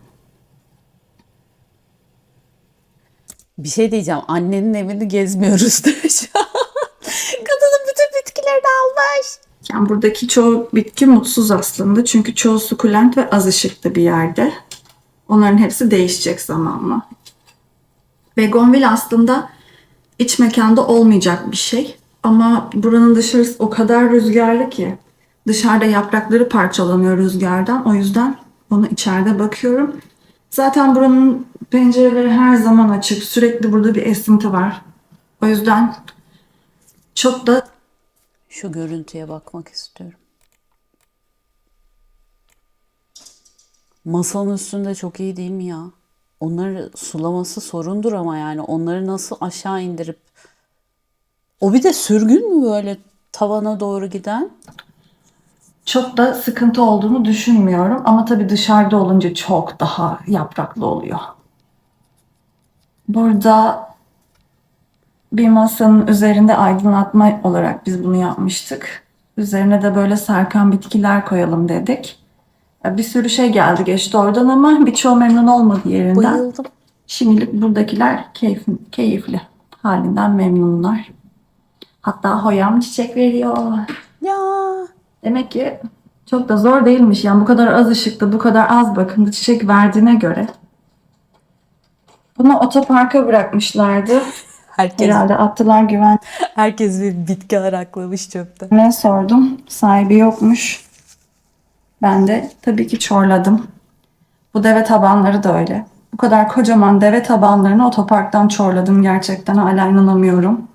Bir şey diyeceğim. Annenin evini gezmiyoruz diyor şu an. Kadının bütün bitkilerini almış. Yani buradaki çoğu bitki mutsuz aslında. Çünkü çoğu sukulent ve az ışıklı bir yerde. Onların hepsi değişecek zamanla. Begonvil aslında iç mekanda olmayacak bir şey. Ama buranın dışarısı o kadar rüzgarlı ki. Dışarıda yaprakları parçalanıyor rüzgardan. O yüzden onu içeride bakıyorum. Zaten buranın pencereleri her zaman açık. Sürekli burada bir esinti var. O yüzden çok da Şu görüntüye bakmak istiyorum. Masanın üstünde çok iyi değil mi ya? Onları sulaması sorundur ama yani onları nasıl aşağı indirip... O bir de sürgün mü böyle tavana doğru giden? çok da sıkıntı olduğunu düşünmüyorum. Ama tabii dışarıda olunca çok daha yapraklı oluyor. Burada bir masanın üzerinde aydınlatma olarak biz bunu yapmıştık. Üzerine de böyle sarkan bitkiler koyalım dedik. Bir sürü şey geldi geçti oradan ama birçoğu memnun olmadı yerinden. Bayıldım. Şimdilik buradakiler keyifli. Halinden memnunlar. Hatta Hoyam çiçek veriyor. Ya Demek ki çok da zor değilmiş. Yani bu kadar az ışıkta, bu kadar az bakımda çiçek verdiğine göre. Bunu otoparka bırakmışlardı. herkes Herhalde attılar herkes bir bitki araklamış çöpte. güvenliğe sordum. Sahibi yokmuş. Ben de tabii ki çorladım. Bu deve tabanları da öyle. Bu kadar kocaman deve tabanlarını otoparktan çorladım. Gerçekten hala inanamıyorum.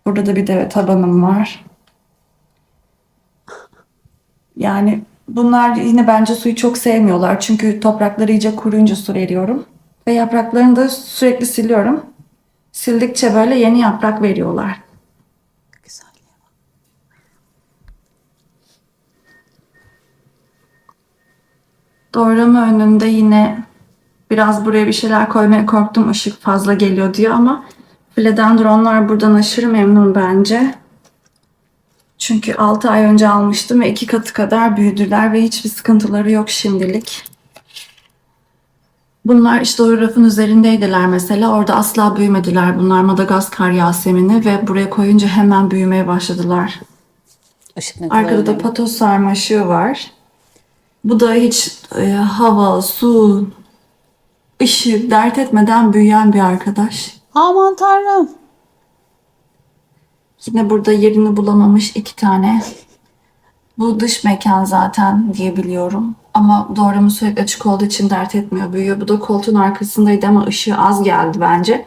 Burada da bir deve tabanım var. Yani bunlar yine bence suyu çok sevmiyorlar. Çünkü toprakları iyice kuruyunca su veriyorum. Ve yapraklarını da sürekli siliyorum. Sildikçe böyle yeni yaprak veriyorlar. Güzel. Doğrama önünde yine biraz buraya bir şeyler koymaya korktum. Işık fazla geliyor diyor ama philodendronlar buradan aşırı memnun bence. Çünkü 6 ay önce almıştım ve 2 katı kadar büyüdüler ve hiçbir sıkıntıları yok şimdilik. Bunlar işte o rafın üzerindeydiler mesela. Orada asla büyümediler. Bunlar Madagaskar Yasemini ve buraya koyunca hemen büyümeye başladılar. Işık ne kadar Arkada da önemli. patos sarmaşığı var. Bu da hiç hava, su, ışık dert etmeden büyüyen bir arkadaş. Aman tanrım. Yine burada yerini bulamamış 2 tane. Bu dış mekan zaten diye biliyorum. Ama doğramı sürekli açık olduğu için dert etmiyor, büyüyor. Bu da koltuğun arkasındaydı ama ışığı az geldi bence.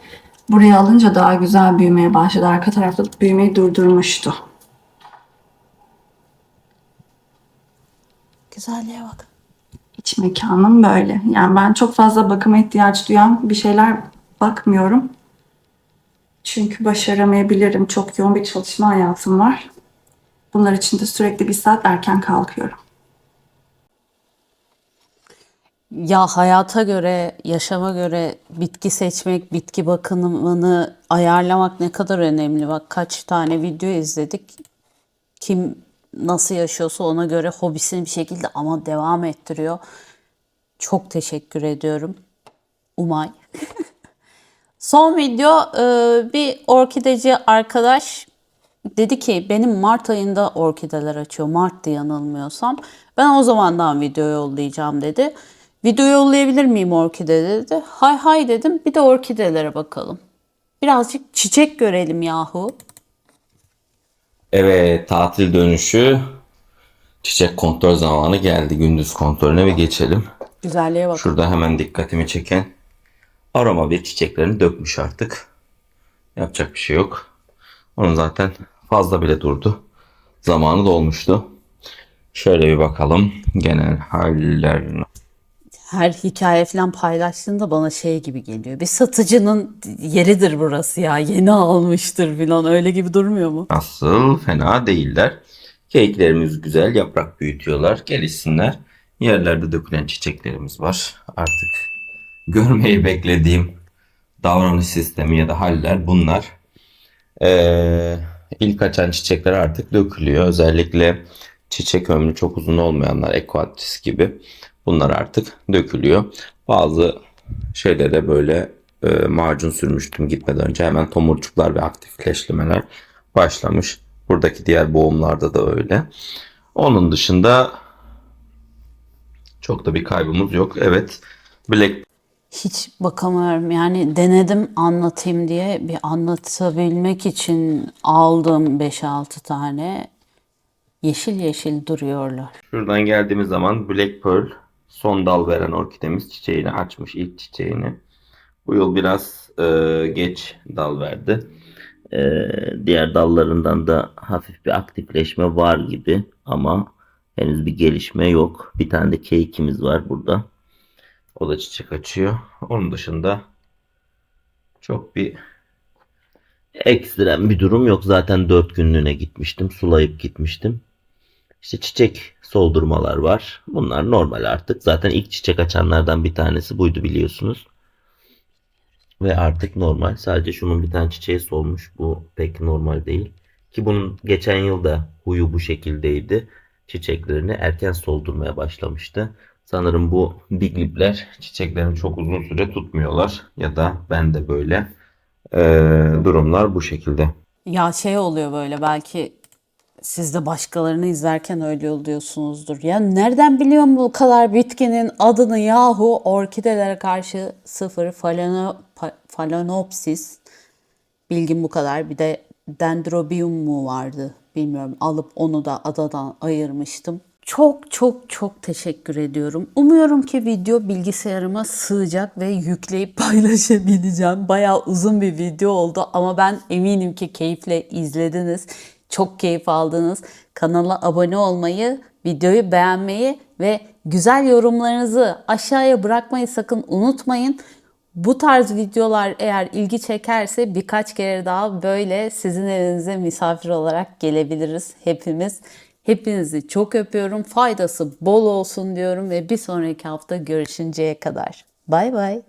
Buraya alınca daha güzel büyümeye başladı. Arka tarafta büyümeyi durdurmuştu. Güzelliğe bak. İç mekanım böyle. Yani ben çok fazla bakıma ihtiyaç duyan bir şeyler bakmıyorum. Çünkü başaramayabilirim. Çok yoğun bir çalışma hayatım var. Bunlar için de sürekli 1 saat erken kalkıyorum. Ya hayata göre, yaşama göre bitki seçmek, bitki bakımını ayarlamak ne kadar önemli. Bak kaç tane video izledik. Kim nasıl yaşıyorsa ona göre hobisini bir şekilde ama devam ettiriyor. Çok teşekkür ediyorum. Umay. Son video bir orkideci arkadaş dedi ki benim Mart ayında orkideler açıyor. Mart'tı yanılmıyorsam. Ben o zamandan video yollayacağım dedi. Video yollayabilir miyim orkide dedi. Hay hay dedim. Bir de orkidelere bakalım. Birazcık çiçek görelim yahu. Evet, tatil dönüşü çiçek kontrol zamanı geldi. Gündüz kontrolüne bir geçelim. Güzelliğe bak. Şurada hemen dikkatimi çeken aroma bir çiçeklerini dökmüş artık. Yapacak bir şey yok. Onun zaten fazla bile durdu. Zamanı dolmuştu. Şöyle bir bakalım genel hallerine. Her hikaye falan paylaştığında bana şey gibi geliyor. Bir satıcının yeridir burası ya. Yeni almıştır falan, öyle gibi durmuyor mu? Nasıl? Fena değiller. Keklerimiz güzel. Yaprak büyütüyorlar. Gelişsinler. Yerlerde dökülen çiçeklerimiz var. Artık görmeyi beklediğim davranış sistemi ya da haller bunlar. İlk açan çiçekler artık dökülüyor. Özellikle çiçek ömrü çok uzun olmayanlar, Equatris gibi. Bunlar artık dökülüyor. Bazı şeylere böyle macun sürmüştüm gitmeden önce. Hemen tomurcuklar ve aktifleşmeler başlamış. Buradaki diğer boğumlarda da öyle. Onun dışında çok da bir kaybımız yok. Evet, Black Hiç bakamıyorum. Yani denedim anlatayım diye, bir anlatabilmek için aldım 5-6 tane. Yeşil yeşil duruyorlar. Şuradan geldiğimiz zaman Black Pearl son dal veren orkidemiz çiçeğini açmış, ilk çiçeğini. Bu yıl biraz geç dal verdi. Diğer dallarından da hafif bir aktifleşme var gibi ama henüz bir gelişme yok. Bir tane de cake'imiz var burada. O da çiçek açıyor. Onun dışında çok bir ekstrem bir durum yok. Zaten 4 günlüğüne gitmiştim. Sulayıp gitmiştim. İşte çiçek soldurmalar var. Bunlar normal artık. Zaten ilk çiçek açanlardan bir tanesi buydu biliyorsunuz. Ve artık normal. Sadece şunun bir tane çiçeği solmuş. Bu pek normal değil. Ki bunun geçen yıl da huyu bu şekildeydi. Çiçeklerini erken soldurmaya başlamıştı. Sanırım bu biglipler çiçeklerini çok uzun süre tutmuyorlar. Ya da ben de böyle. Durumlar bu şekilde. Ya şey oluyor böyle, belki siz de başkalarını izlerken öyle oluyorsunuzdur. Ya nereden biliyorum bu kadar bitkinin adını yahu? Orkidelere karşı sıfır, Phalaenopsis. Bilgim bu kadar. Bir de Dendrobium mu vardı? Bilmiyorum. Alıp onu da adadan ayırmıştım. Çok çok çok teşekkür ediyorum. Umuyorum ki video bilgisayarıma sığacak ve yükleyip paylaşabileceğim. Bayağı uzun bir video oldu ama ben eminim ki keyifle izlediniz. Çok keyif aldınız. Kanala abone olmayı, videoyu beğenmeyi ve güzel yorumlarınızı aşağıya bırakmayı sakın unutmayın. Bu tarz videolar eğer ilgi çekerse birkaç kere daha böyle sizin evinize misafir olarak gelebiliriz hepimiz. Hepinizi çok öpüyorum. Faydası bol olsun diyorum ve bir sonraki hafta görüşünceye kadar. Bay bay.